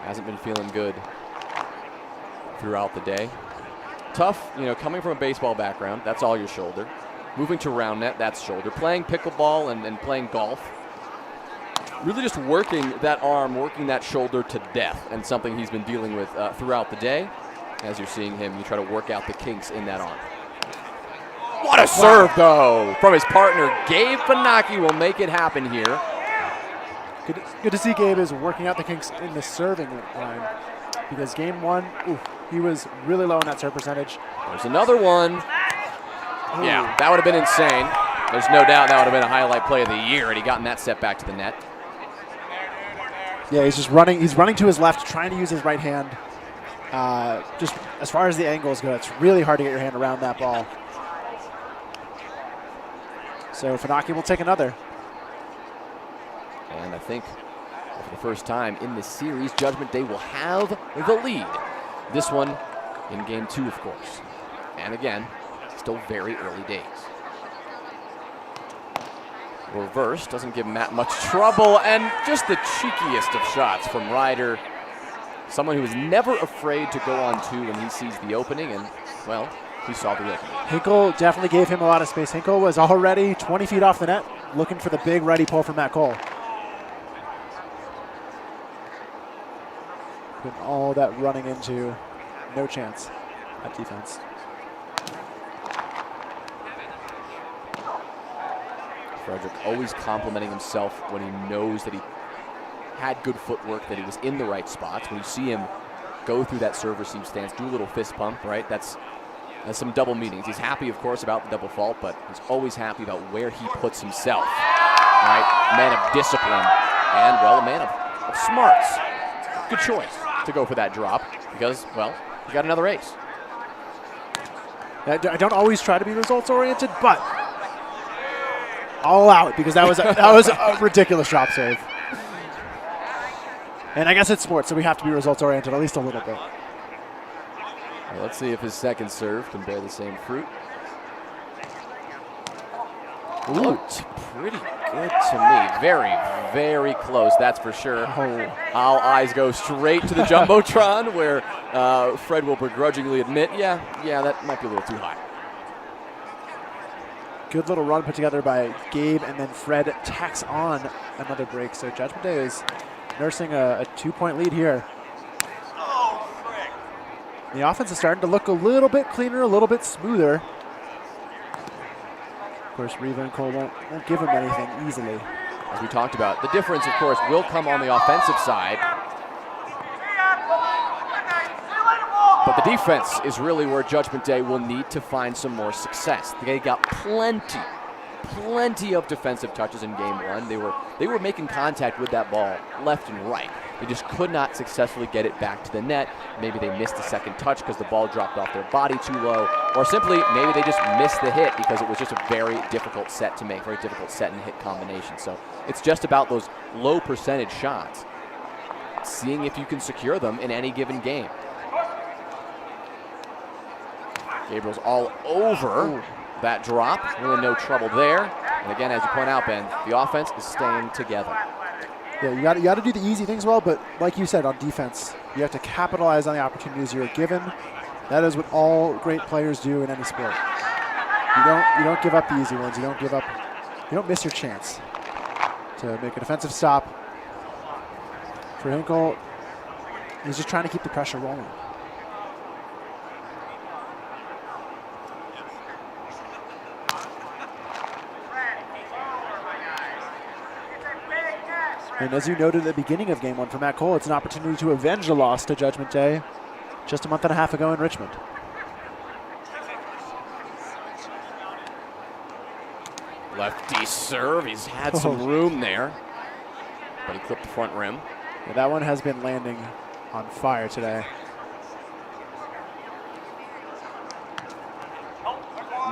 Hasn't been feeling good throughout the day. Tough, coming from a baseball background, that's all your shoulder. Moving to round net, that's shoulder. Playing pickleball and playing golf, really just working that arm, working that shoulder to death, and something he's been dealing with throughout the day. As you're seeing him, you try to work out the kinks in that arm. What a serve, though, from his partner. Gabe Fanaki will make it happen here. Good to see Gabe is working out the kinks in the serving line, because game 1, he was really low in that serve percentage. There's another one. Ooh. Yeah, that would have been insane. There's no doubt that would have been a highlight play of the year had he gotten that set back to the net. Yeah, he's just running. He's running to his left, trying to use his right hand. Just as far as the angles go, it's really hard to get your hand around that ball. So Fanaki will take another. And I think for the first time in this series, Judgment Day will have the lead. This one in game 2, of course. And again, still very early days. Reverse doesn't give Matt much trouble, and just the cheekiest of shots from Ryder. Someone who is never afraid to go on 2 when he sees the opening, and, well, he saw the opening. Hinkle definitely gave him a lot of space. Hinkle was already 20 feet off the net, looking for the big righty pull from Matt Cole. Putting all that running into, no chance at defense. Frederick always complimenting himself when he knows that he had good footwork, that he was in the right spots. When you see him go through that serve receive stance, do a little fist pump, right? That's some double meanings. He's happy, of course, about the double fault, but he's always happy about where he puts himself, right? Man of discipline and, well, a man of smarts. Good choice to go for that drop because, well, you got another ace. I don't always try to be results-oriented, but I'll allow it because that was a ridiculous drop save. And I guess it's sports, so we have to be results-oriented at least a little bit. Well, let's see if his second serve can bear the same fruit. Looked pretty good to me. Very, very close, that's for sure. Oh. All eyes go straight to the Jumbotron where Fred will begrudgingly admit, yeah, that might be a little too high. Good little run put together by Gabe, and then Fred tacks on another break. So Judgment Day is nursing a 2-point lead here. The offense is starting to look a little bit cleaner, a little bit smoother. Of course, Riva and Cole won't give him anything easily. As we talked about, the difference, of course, will come on the offensive side. But the defense is really where Judgment Day will need to find some more success. They got plenty of defensive touches in game 1. They were making contact with that ball left and right. They just could not successfully get it back to the net. Maybe they missed the second touch because the ball dropped off their body too low, or simply maybe they just missed the hit because it was just a very difficult set to make, very difficult set and hit combination. So it's just about those low percentage shots, seeing if you can secure them in any given game. Gabriel's all over that drop. Really no trouble there. And again, as you point out, Ben, the offense is staying together. Yeah, you got to do the easy things well, but like you said, on defense, you have to capitalize on the opportunities you're given. That is what all great players do in any sport. You don't give up the easy ones. You don't miss your chance to make a defensive stop. For Hinkle, he's just trying to keep the pressure rolling. And as you noted at the beginning of game one for Matt Cole, it's an opportunity to avenge the loss to Judgment Day just a month and a half ago in Richmond. Lefty serve, he's had some room there, but he clipped the front rim. Yeah, that one has been landing on fire today.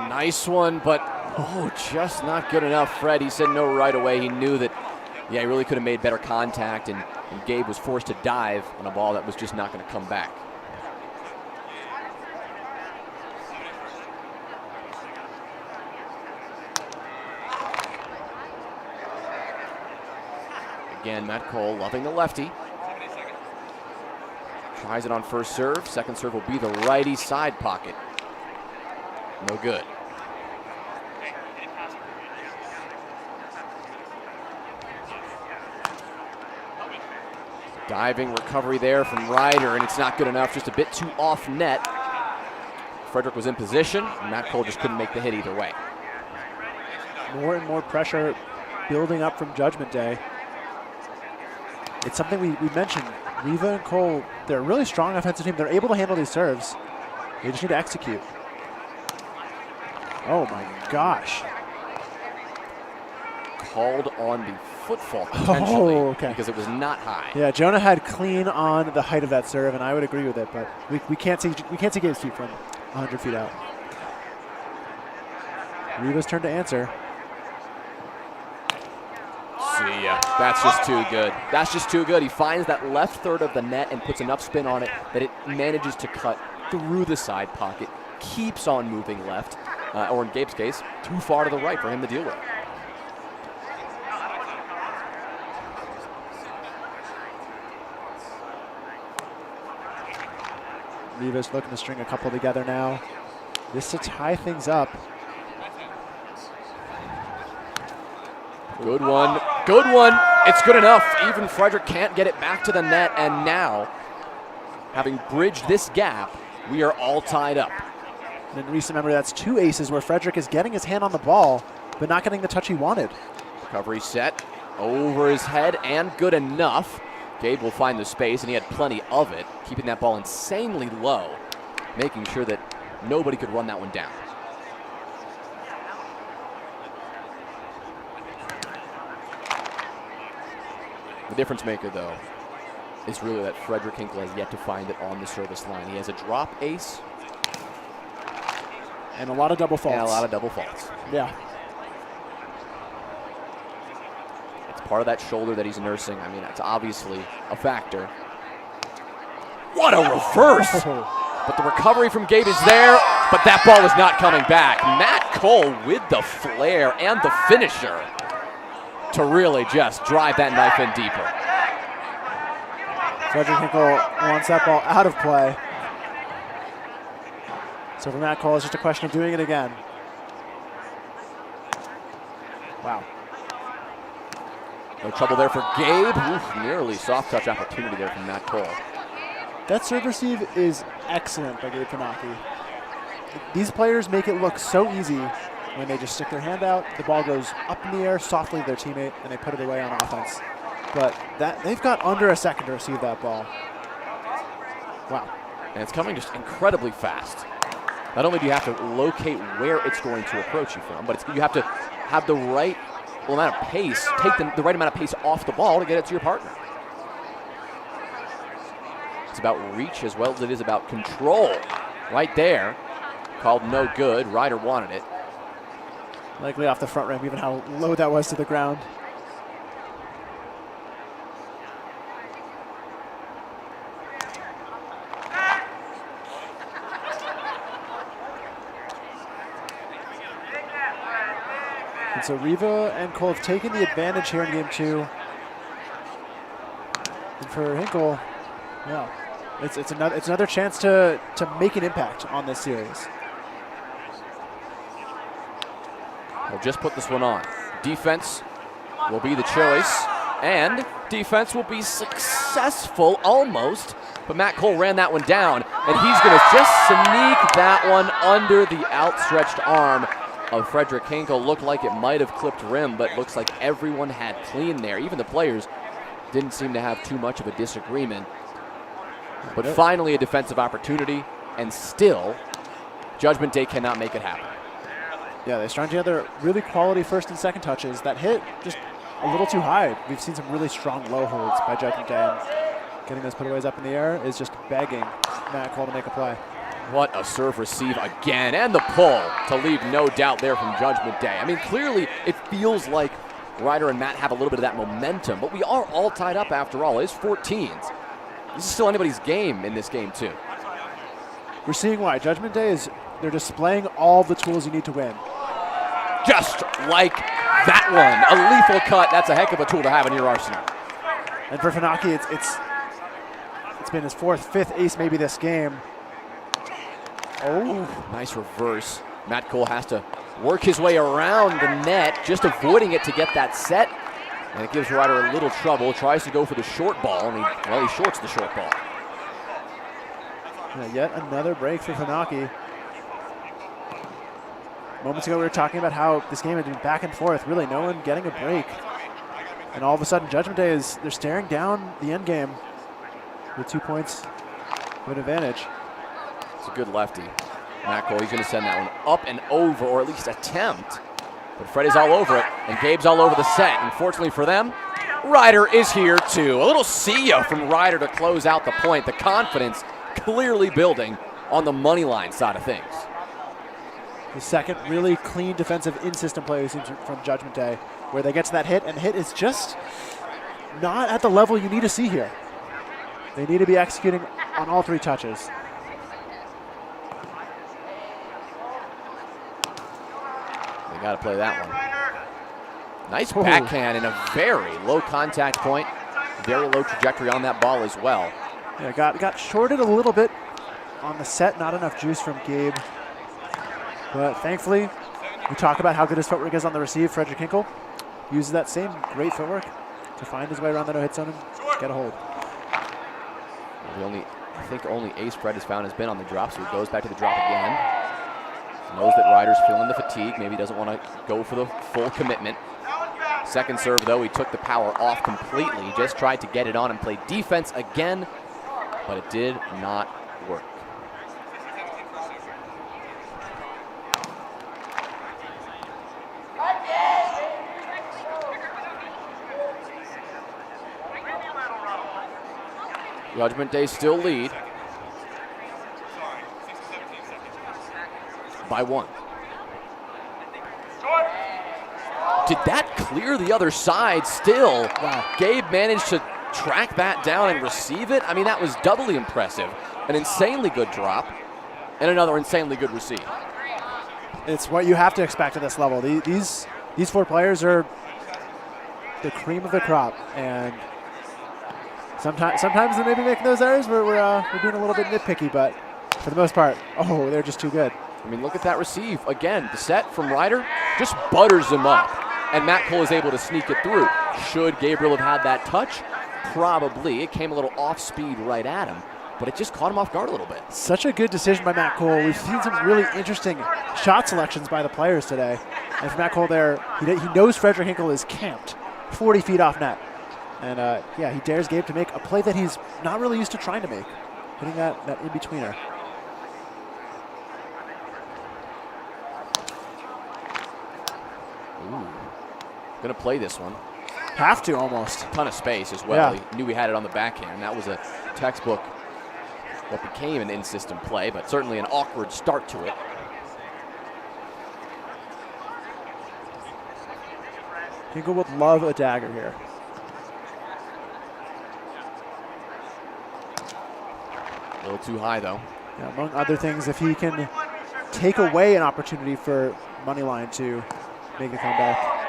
Nice one, but just not good enough. Fred, he said no right away. He knew that, yeah, he really could have made better contact, and Gabe was forced to dive on a ball that was just not going to come back. Again, Matt Cole loving the lefty. Tries it on first serve. Second serve will be the righty side pocket. No good. Diving recovery there from Ryder, and it's not good enough, just a bit too off net. Frederick was in position, and Matt Cole just couldn't make the hit either way. More and more pressure building up from Judgment Day. It's something we mentioned. Riva and Cole, they're a really strong offensive team. They're able to handle these serves. They just need to execute. Oh my gosh. Called on the foot fault potentially, okay. Because it was not high. Yeah, Jonah had clean on the height of that serve, and I would agree with it, but we can't see Gabe's feet from 100 feet out. Riva's turn to answer. See ya. That's just too good. That's just too good. He finds that left third of the net and puts enough spin on it that it manages to cut through the side pocket, keeps on moving left, or in Gabe's case, too far to the right for him to deal with. Riva's looking to string a couple together now. This to tie things up. Good one. Good one. It's good enough. Even Frederick can't get it back to the net, and now, having bridged this gap, we are all tied up. And in recent memory, that's two aces where Frederick is getting his hand on the ball, but not getting the touch he wanted. Recovery set over his head, and good enough. Gabe will find the space, and he had plenty of it, keeping that ball insanely low, making sure that nobody could run that one down. The difference maker, though, is really that Frederick Hinkle has yet to find it on the service line. He has a drop ace. And a lot of double faults. And a lot of double faults. Yeah. It's part of that shoulder that he's nursing. I mean, that's obviously a factor. What a reverse! But the recovery from Gabe is there, but that ball is not coming back. Matt Cole with the flair and the finisher to really just drive that knife in deeper. Frederick Hinkle wants that ball out of play. So for Matt Cole, it's just a question of doing it again. Wow. No trouble there for Gabe. Oof, nearly soft touch opportunity there from Matt Cole. That serve receive is excellent by Gabe Tanaki. These players make it look so easy when they just stick their hand out, the ball goes up in the air softly to their teammate, and they put it away on offense. But they've got under a second to receive that ball. Wow. And it's coming just incredibly fast. Not only do you have to locate where it's going to approach you from, but you have to have the right amount of pace, take the right amount of pace off the ball to get it to your partner. It's about reach as well as it is about control. Right there, called no good. Ryder wanted it. Likely off the front rim, even how low that was to the ground. And so Riva and Cole have taken the advantage here in game 2. And for Hinkle, yeah, it's another chance to make an impact on this series. They'll just put this one on. Defense will be the choice, and defense will be successful almost, but Matt Cole ran that one down, and he's going to just sneak that one under the outstretched arm of Frederick Hinkle. Looked like it might have clipped rim, but looks like everyone had clean there. Even the players didn't seem to have too much of a disagreement. But finally a defensive opportunity, and still Judgment Day cannot make it happen. Yeah, they strung together really quality first and second touches. That hit just a little too high. We've seen some really strong low holds by Judgment Day, and getting those putaways up in the air is just begging Matt Cole to make a play. What a serve receive again, and the pull to leave no doubt there from Judgment Day. I mean, clearly it feels like Ryder and Matt have a little bit of that momentum, but we are all tied up after all. It's 14s. This is still anybody's game in this game too. We're seeing why. Judgment Day they're displaying all the tools you need to win. Just like that one, a lethal cut. That's a heck of a tool to have in your arsenal. And for Funaki, it's been his 4th, 5th ace maybe this game. Oh, nice reverse. Matt Cole has to work his way around the net, just avoiding it to get that set. And it gives Ryder a little trouble. Tries to go for the short ball, and he shorts the short ball. Yeah, yet another break for Funaki. Moments ago we were talking about how this game had been back and forth, really no one getting a break. And all of a sudden Judgment Day they're staring down the end game with 2 points of an advantage. It's a good lefty. Matt Cole, he's going to send that one up and over, or at least attempt. But Freddie's all over it, and Gabe's all over the set. Unfortunately for them, Ryder is here too. A little see ya from Ryder to close out the point. The confidence clearly building on the money line side of things. The second really clean defensive in-system play we've seen from Judgment Day, where they get to that hit, and the hit is just not at the level you need to see here. They need to be executing on all 3 touches. They got to play that one. Nice backhand in a very low contact point. Very low trajectory on that ball as well. Yeah, got shorted a little bit on the set. Not enough juice from Gabe. But thankfully, we talk about how good his footwork is on the receive. Frederick Hinkle uses that same great footwork to find his way around the no-hit zone and get a hold. I think only ace Fred has found has been on the drop, so he goes back to the drop again. Knows that Ryder's feeling the fatigue. Maybe doesn't want to go for the full commitment. Second serve, though, he took the power off completely. He just tried to get it on and play defense again, but it did not work. Judgment Day still lead by 1. Did that clear the other side still? Wow. Gabe managed to track that down and receive it. I mean, that was doubly impressive. An insanely good drop and another insanely good receive. It's what you have to expect at this level. These 4 players are the cream of the crop, and sometimes they may be making those errors where we're being a little bit nitpicky, but for the most part, they're just too good. I mean, look at that receive. Again, the set from Ryder just butters him up, and Matt Cole is able to sneak it through. Should Gabriel have had that touch? Probably. It came a little off speed right at him, but it just caught him off guard a little bit. Such a good decision by Matt Cole. We've seen some really interesting shot selections by the players today. And for Matt Cole there, he knows Frederick Hinkle is camped 40 feet off net. And he dares Gabe to make a play that he's not really used to trying to make, hitting that in-betweener. Ooh, gonna play this one. Have to almost. Ton of space as well. Yeah. He knew he had it on the backhand. That was a textbook, what became an in-system play, but certainly an awkward start to it. Hinkle would love a dagger here. A little too high, though. Yeah, among other things, if he can take away an opportunity for Moneyline to make a comeback.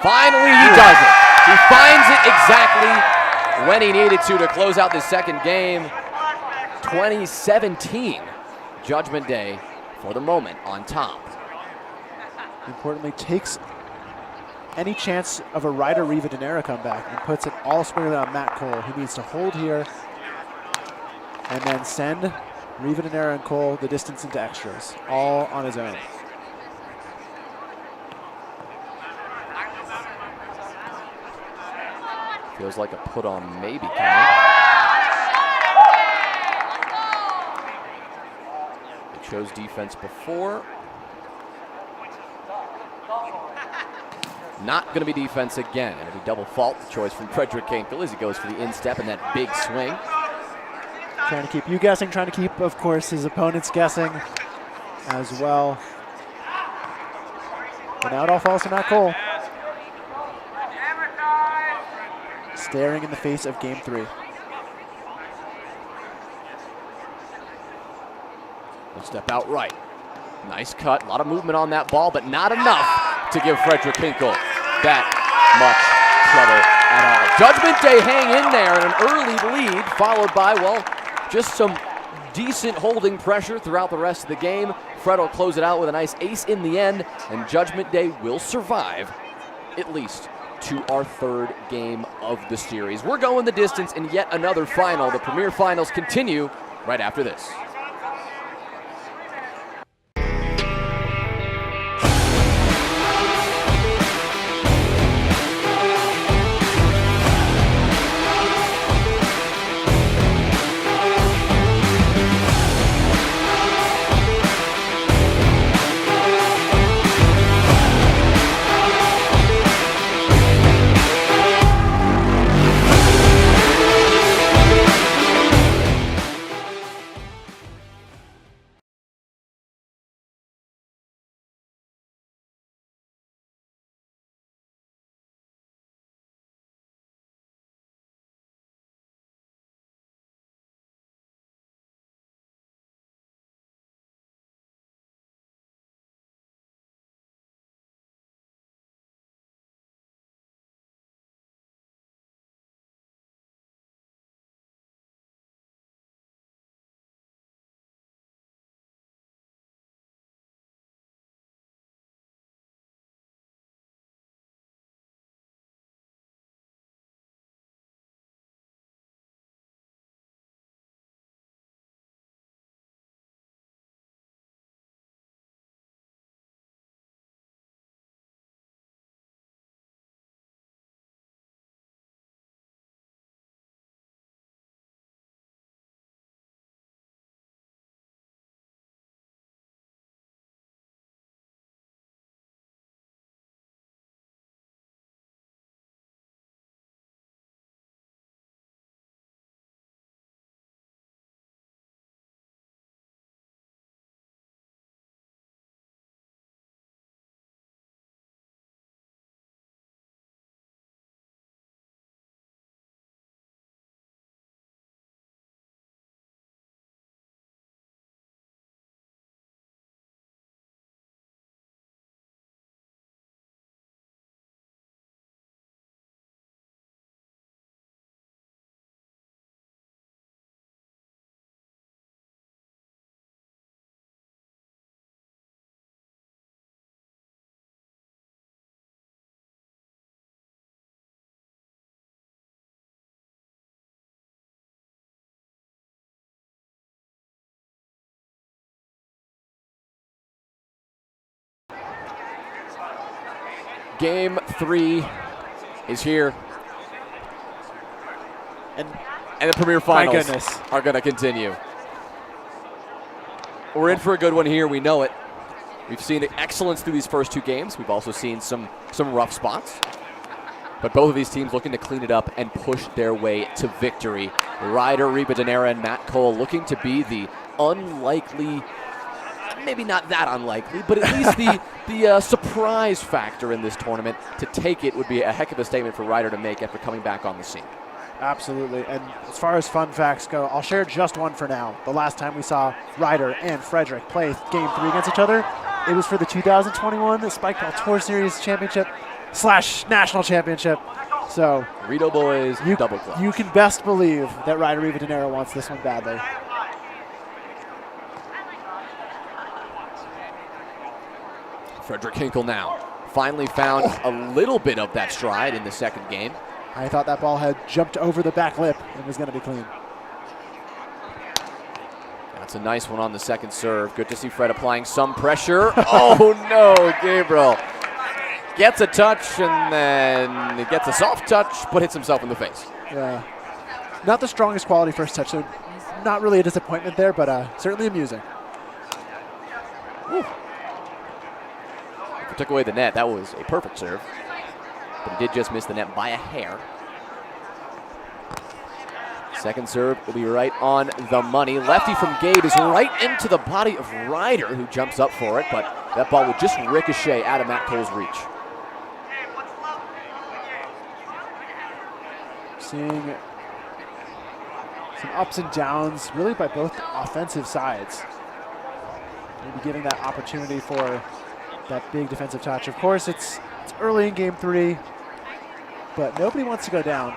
Finally, he does it. He finds it exactly when he needed to close out this second game. 2017, Judgment Day for the moment on top. Importantly, takes any chance of a Ryder Rivadeneira comeback and puts it all squarely on Matt Cole, who needs to hold here and then send Rivadeneira and Cole the distance into extras, all on his own. Feels like a put on maybe coming. They chose defense before. Not going to be defense again. It'll be double fault choice from Frederick Kinkle as he goes for the instep and that big swing. Trying to keep you guessing, trying to keep, of course, his opponents guessing as well. But now it all falls to Matt Cole. Staring in the face of game 3. He'll step out right. Nice cut, a lot of movement on that ball, but not enough to give Frederick Kinkle that much trouble at all. Judgment Day hang in there and an early lead, followed by, well, just some decent holding pressure throughout the rest of the game. Fred will close it out with a nice ace in the end, and Judgment Day will survive at least to our third game of the series. We're going the distance in yet another final. The Premier Finals continue right after this. Game 3 is here. And the Premier Finals are going to continue. We're in for a good one here. We know it. We've seen excellence through these first 2 games. We've also seen some rough spots. But both of these teams looking to clean it up and push their way to victory. Ryder Rivadeneira and Matt Cole looking to be the unlikely, maybe not that unlikely, but at least the surprise factor in this tournament. To take it would be a heck of a statement for Ryder to make after coming back on the scene. Absolutely. And as far as fun facts go, I'll share just one for now. The last time we saw Ryder and Frederick play game 3 against each other, it was for the 2021 Spikeball Tour Series Championship. / national championship. So Rito boys, double clutch. you can best believe that Ryder Riva De Niro wants this one badly. Frederick Hinkle now finally found a little bit of that stride in the second game. I thought that ball had jumped over the back lip and was going to be clean. That's a nice one on the second serve. Good to see Fred applying some pressure. Oh no, Gabriel gets a touch and then gets a soft touch, but hits himself in the face. Yeah. Not the strongest quality first touch, so not really a disappointment there, but certainly amusing. Whew. If it took away the net, that was a perfect serve. But he did just miss the net by a hair. Second serve will be right on the money. Lefty from Gabe is right into the body of Ryder, who jumps up for it, but that ball would just ricochet out of Matt Cole's reach. Seeing some ups and downs, really by both offensive sides. Maybe giving that opportunity for that big defensive touch. Of course, it's early in game 3, but nobody wants to go down.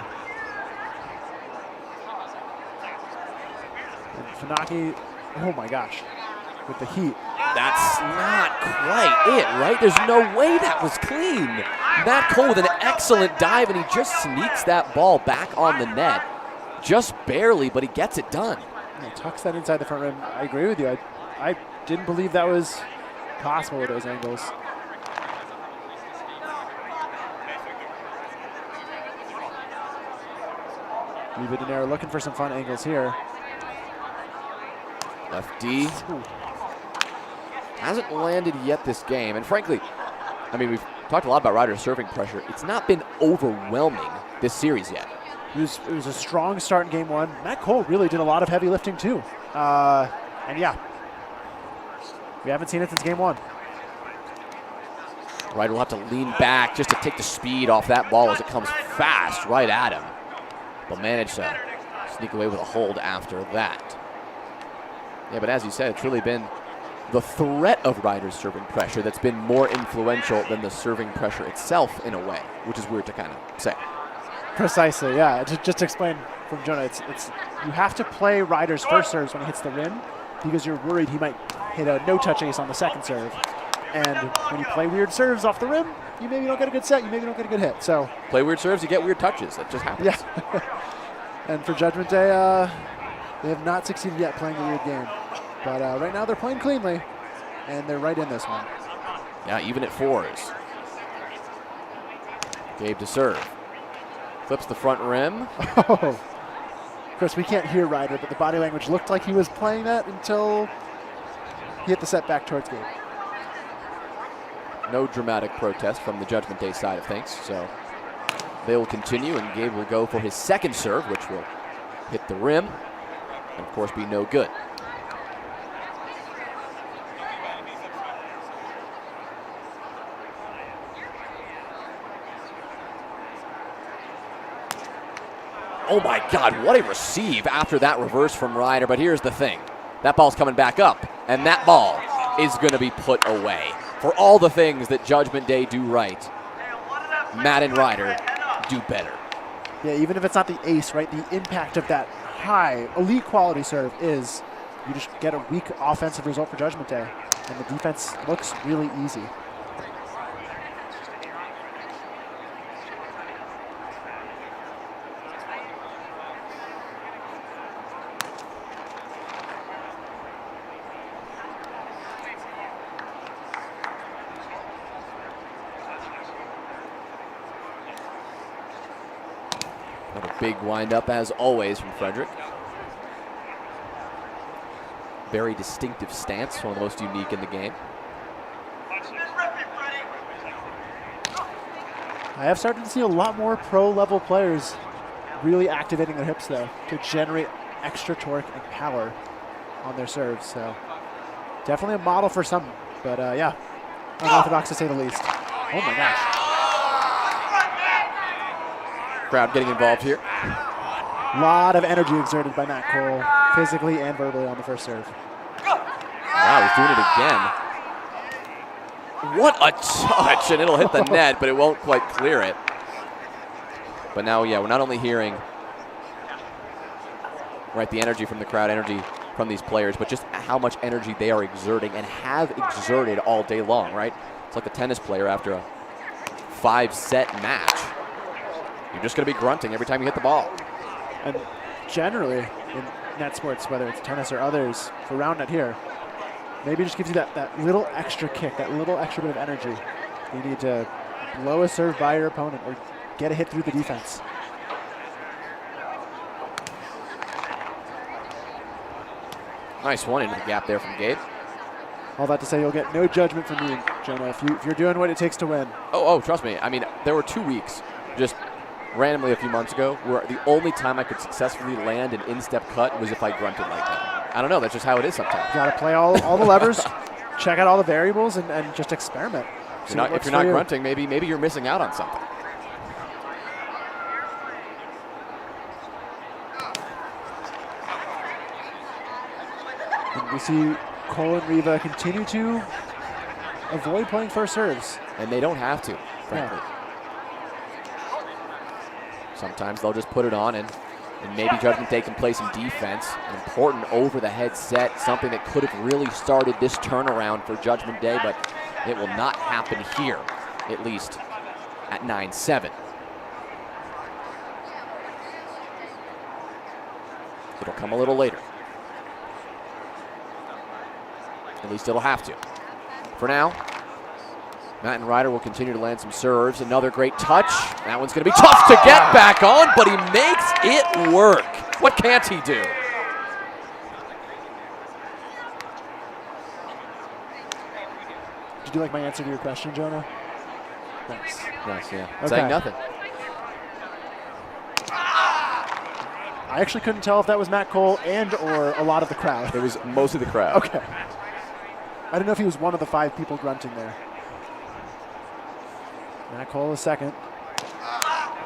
And Funaki, oh my gosh, with the heat. That's not quite it, right? There's no way that was clean. Matt Cole with an excellent dive, and he just sneaks that ball back on the net. Just barely, but he gets it done. He tucks that inside the front rim. I agree with you. I didn't believe that was possible with those angles. Riva De Niro looking for some fun angles here. Lefty hasn't landed yet this game, and frankly, I mean, we've talked a lot about Ryder's serving pressure. It's not been overwhelming this series yet. It was a strong start in game 1. Matt Cole really did a lot of heavy lifting too. And yeah, we haven't seen it since game 1. Ryder will have to lean back just to take the speed off that ball as it comes fast right at him, but managed to sneak away with a hold after that. Yeah, but as you said, it's really been the threat of Ryder's serving pressure that's been more influential than the serving pressure itself in a way, which is weird to kind of say. Precisely, yeah. Just to explain from Jonah, it's you have to play Ryder's first serves when he hits the rim because you're worried he might hit a no-touch ace on the second serve. And when you play weird serves off the rim, you maybe don't get a good set, you maybe don't get a good hit. So play weird serves, you get weird touches. That just happens. Yeah. And for Judgment Day, they have not succeeded yet playing a weird game. But right now they're playing cleanly, and they're right in this one. Yeah, even at 4s. Gabe to serve. Flips the front rim. Oh. Of course, we can't hear Ryder, but the body language looked like he was playing that until he hit the set back towards Gabe. No dramatic protest from the Judgment Day side of things, so they will continue, and Gabe will go for his second serve, which will hit the rim, and of course be no good. Oh my God, what a receive after that reverse from Ryder, but here's the thing. That ball's coming back up, and that ball is going to be put away. For all the things that Judgment Day do right, Matt and Ryder do better. Yeah, even if it's not the ace, right, the impact of that high, elite quality serve is you just get a weak offensive result for Judgment Day, and the defense looks really easy. Another big windup, as always, from Frederick. Very distinctive stance, one of the most unique in the game. I have started to see a lot more pro-level players really activating their hips, though, to generate extra torque and power on their serves. So definitely a model for some, but yeah, unorthodox to say the least. Oh my gosh. Crowd getting involved here. A lot of energy exerted by Matt Cole, physically and verbally on the first serve. Wow, he's doing it again. What a touch, and it'll hit the net, but it won't quite clear it. But now, yeah, we're not only hearing the energy from the crowd, energy from these players, but just how much energy they are exerting and have exerted all day long, right? It's like the tennis player after a 5-set match. You're just going to be grunting every time you hit the ball. And generally, in net sports, whether it's tennis or others, for round net here, maybe it just gives you that little extra kick, that little extra bit of energy. You need to blow a serve by your opponent or get a hit through the defense. Nice one into the gap there from Gabe. All that to say, you'll get no judgment from me, Jonah, if you're doing what it takes to win. Oh, trust me. I mean, there were 2 weeks just randomly a few months ago where the only time I could successfully land an in-step cut was if I grunted like that. I don't know. That's just how it is sometimes. You got to play all the levers, check out all the variables, and just experiment. If you're not grunting, maybe you're missing out on something. And we see Cole and Riva continue to avoid playing first serves. And they don't have to, frankly. Yeah. Sometimes they'll just put it on, and maybe Judgment Day can play some defense. An important over-the-head set, something that could have really started this turnaround for Judgment Day, but it will not happen here, at least at 9-7. It'll come a little later. At least it'll have to. For now, Matt and Ryder will continue to land some serves. Another great touch. That one's going to be tough to get back on, but he makes it work. What can't he do? Did you like my answer to your question, Jonah? Nice, yeah. Okay. Saying nothing. I actually couldn't tell if that was Matt Cole and or a lot of the crowd. It was mostly the crowd. Okay. I didn't know if he was one of the 5 people grunting there. Matt Cole is second.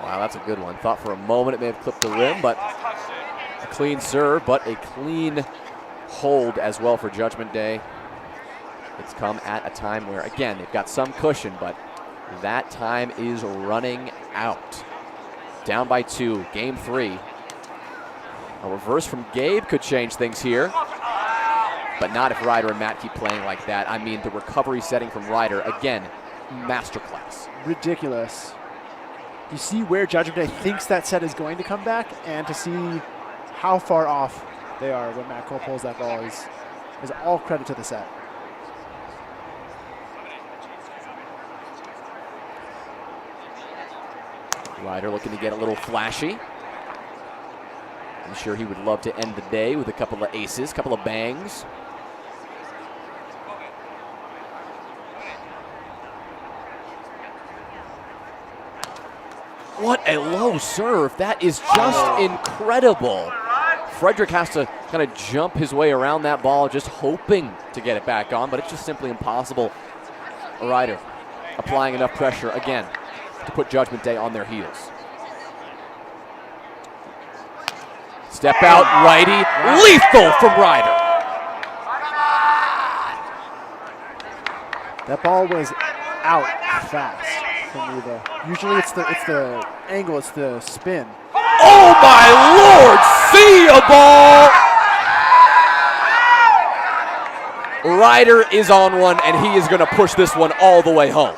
Wow, that's a good one. Thought for a moment it may have clipped the rim, but a clean serve, but a clean hold as well for Judgment Day. It's come at a time where, again, they've got some cushion, but that time is running out. Down by 2, game 3. A reverse from Gabe could change things here, but not if Ryder and Matt keep playing like that. I mean, the recovery setting from Ryder, again, masterclass. Ridiculous. You see where Judgment Day thinks that set is going to come back, and to see how far off they are when Matt Cole pulls that ball is all credit to the set. Ryder looking to get a little flashy. I'm sure he would love to end the day with a couple of aces, couple of bangs. What a low serve. That is just incredible. Frederick has to kind of jump his way around that ball, just hoping to get it back on, but it's just simply impossible. Ryder applying enough pressure again to put Judgment Day on their heels. Step out, righty, lethal from Ryder. That ball was out fast from Riva. Usually it's the angle, it's the spin. Oh my Lord, see a ball. Ryder is on one, and he is going to push this one all the way home.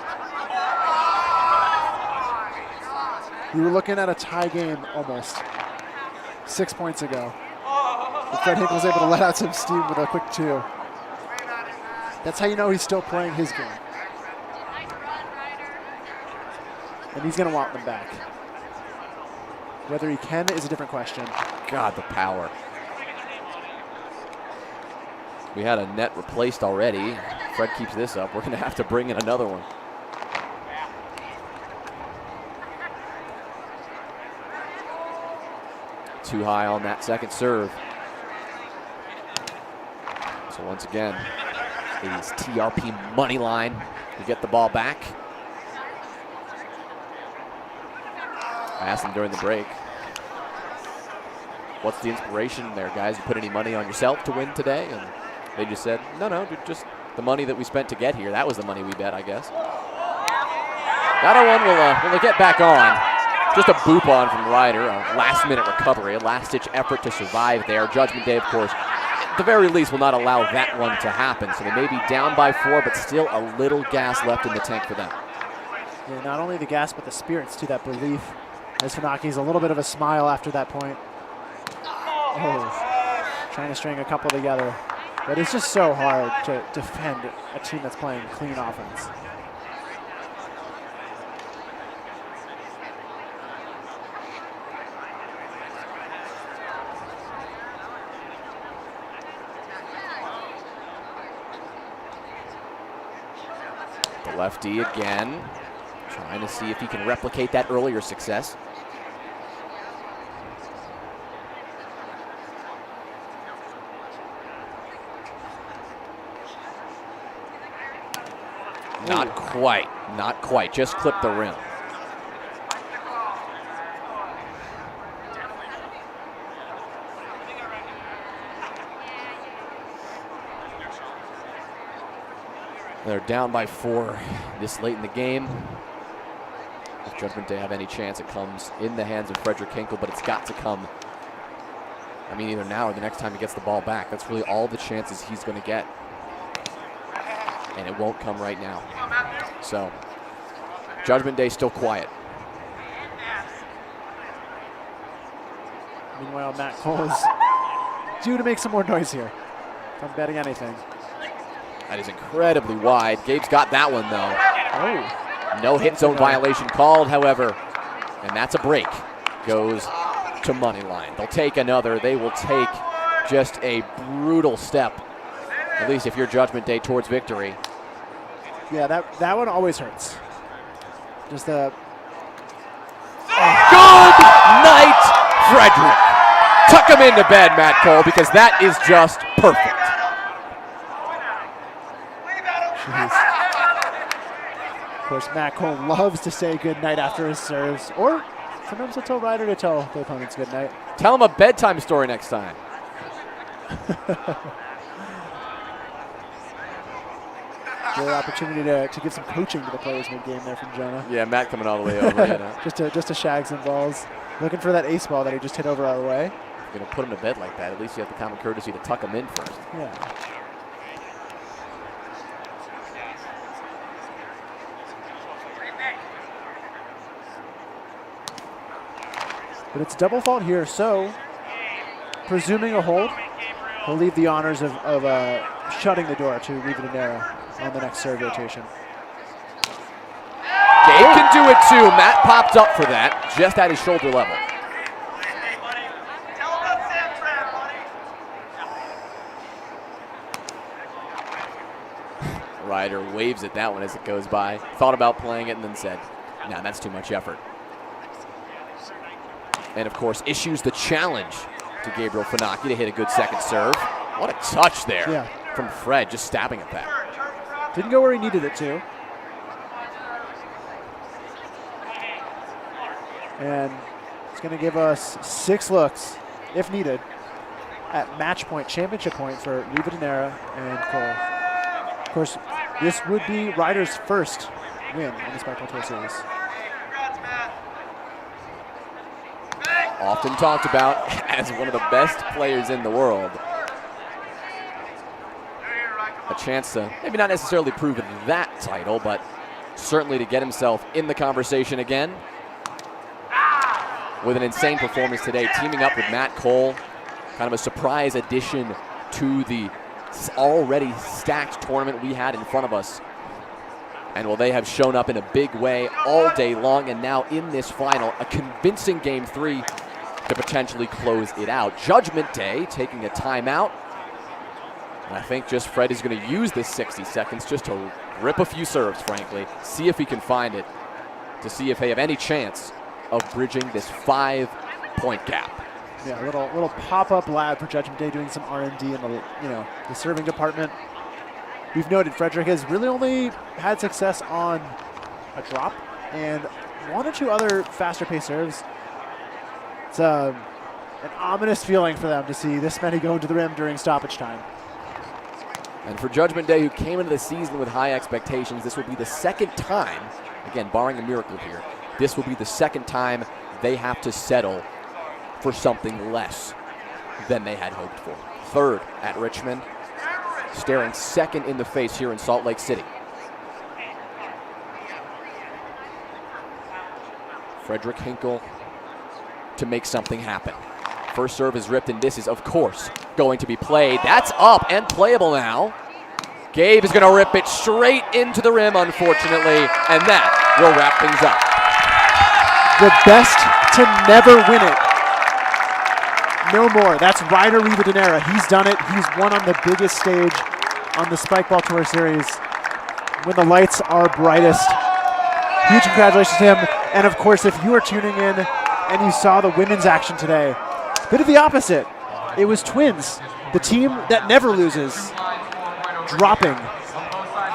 We were looking at a tie game almost 6 points ago. But Fred Hinkle was able to let out some steam with a quick 2. That's how you know he's still playing his game. And he's going to want them back. Whether he can is a different question. God, the power. We had a net replaced already. Fred keeps this up. We're going to have to bring in another one. Too high on that second serve. So once again, it is TRP money line to get the ball back. I asked them during the break, what's the inspiration there, guys? You put any money on yourself to win today? And they just said, no, dude, just The money that we spent to get here, that was the money we bet, I guess. That one will get back on. Just a boop on from Ryder, a last-minute recovery, a last-ditch effort to survive there. Judgment Day, of course, at the very least, will not allow that one to happen. So they may be down by 4, but still a little gas left in the tank for them. Yeah, not only the gas, but the spirits to that belief. As Funaki's a little bit of a smile after that point. Oh, trying to string a couple together. But it's just so hard to defend a team that's playing clean offense. The lefty again, trying to see if he can replicate that earlier success. Not quite, not quite, just clipped the rim. They're down by 4 this late in the game. If Judgment Day have any chance, it comes in the hands of Frederick Hinkle, but it's got to come, I mean, either now or the next time he gets the ball back. That's really all the chances he's going to get. And it won't come right now. So, Judgment Day still quiet. Meanwhile, Matt Cole is due to make some more noise here. If I'm betting anything. That is incredibly wide. Gabe's got that one, though. Oh. No hit zone violation called, however, and that's a break. Goes to money line. They'll take another. They will take just a brutal step, at least if you're Judgment Day, towards victory. Yeah, that one always hurts. Just the... Good night, Frederick. Tuck him into bed, Matt Cole, because that is just perfect. Of course, Matt Cole loves to say good night after his serves, or sometimes he'll tell Ryder to tell the opponents good night. Tell him a bedtime story next time. Great opportunity to give some coaching to the players mid-game there from Jonah. Yeah, Matt coming all the way over. You know. just to shag some balls. Looking for that ace ball that he just hit over our way. If you're going to put him to bed like that, at least you have the common courtesy to tuck him in first. Yeah. But it's double fault here, so presuming a hold, he'll leave the honors of shutting the door to Rivadeneira on the next serve rotation. Gabe can do it too. Matt popped up for that, just at his shoulder level. Ryder waves at that one as it goes by. Thought about playing it and then said, nah, that's too much effort. And of course, issues the challenge to Gabriel Funaki to hit a good second serve. What a touch there from Fred, just stabbing at that. Didn't go where he needed it to. And it's going to give us 6 looks, if needed, at match point, championship point for Rivadeneira and Cole. Of course, this would be Ryder's first win on the Spikeball Tour Series. Often talked about as one of the best players in the world. A chance to maybe not necessarily prove that title, but certainly to get himself in the conversation again. With an insane performance today, teaming up with Matt Cole, kind of a surprise addition to the already stacked tournament we had in front of us. And well, they have shown up in a big way all day long, and now in this final, a convincing Game 3 to potentially close it out. Judgment Day taking a timeout. And I think just Fred is going to use this 60 seconds just to rip a few serves, frankly, see if he can find it, to see if they have any chance of bridging this 5-point gap. Yeah, a little pop-up lab for Judgment Day, doing some R&D in the serving department. We've noted Frederick has really only had success on a drop and 1 or 2 other faster-paced serves. It's an ominous feeling for them to see this many go into the rim during stoppage time. And for Judgment Day, who came into the season with high expectations, this will be the second time, again, barring a miracle here, this will be the second time they have to settle for something less than they had hoped for. Third at Richmond, staring second in the face here in Salt Lake City. Frederick Hinkle to make something happen. First serve is ripped, and this is, of course, going to be played. That's up and playable now. Gabe is going to rip it straight into the rim, unfortunately, and that will wrap things up. The best to never win it. No more. That's Ryder Rivadeneira. He's done it. He's won on the biggest stage on the Spikeball Tour Series when the lights are brightest. Huge congratulations to him. And of course, if you are tuning in and you saw the women's action today, bit of the opposite. It was twins, the team that never loses, dropping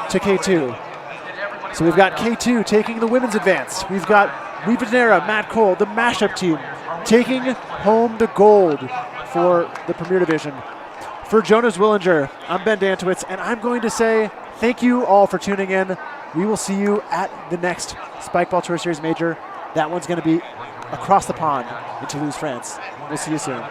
to K2. So we've got K2 taking the women's advance. We've got Rivadeneira, Matt Cole, the mashup team, taking home the gold for the Premier Division. For Jonas Willinger, I'm Ben Dantowitz, and I'm going to say thank you all for tuning in. We will see you at the next Spikeball Tour Series Major. That one's going to be across the pond in Toulouse, France. We'll see you soon.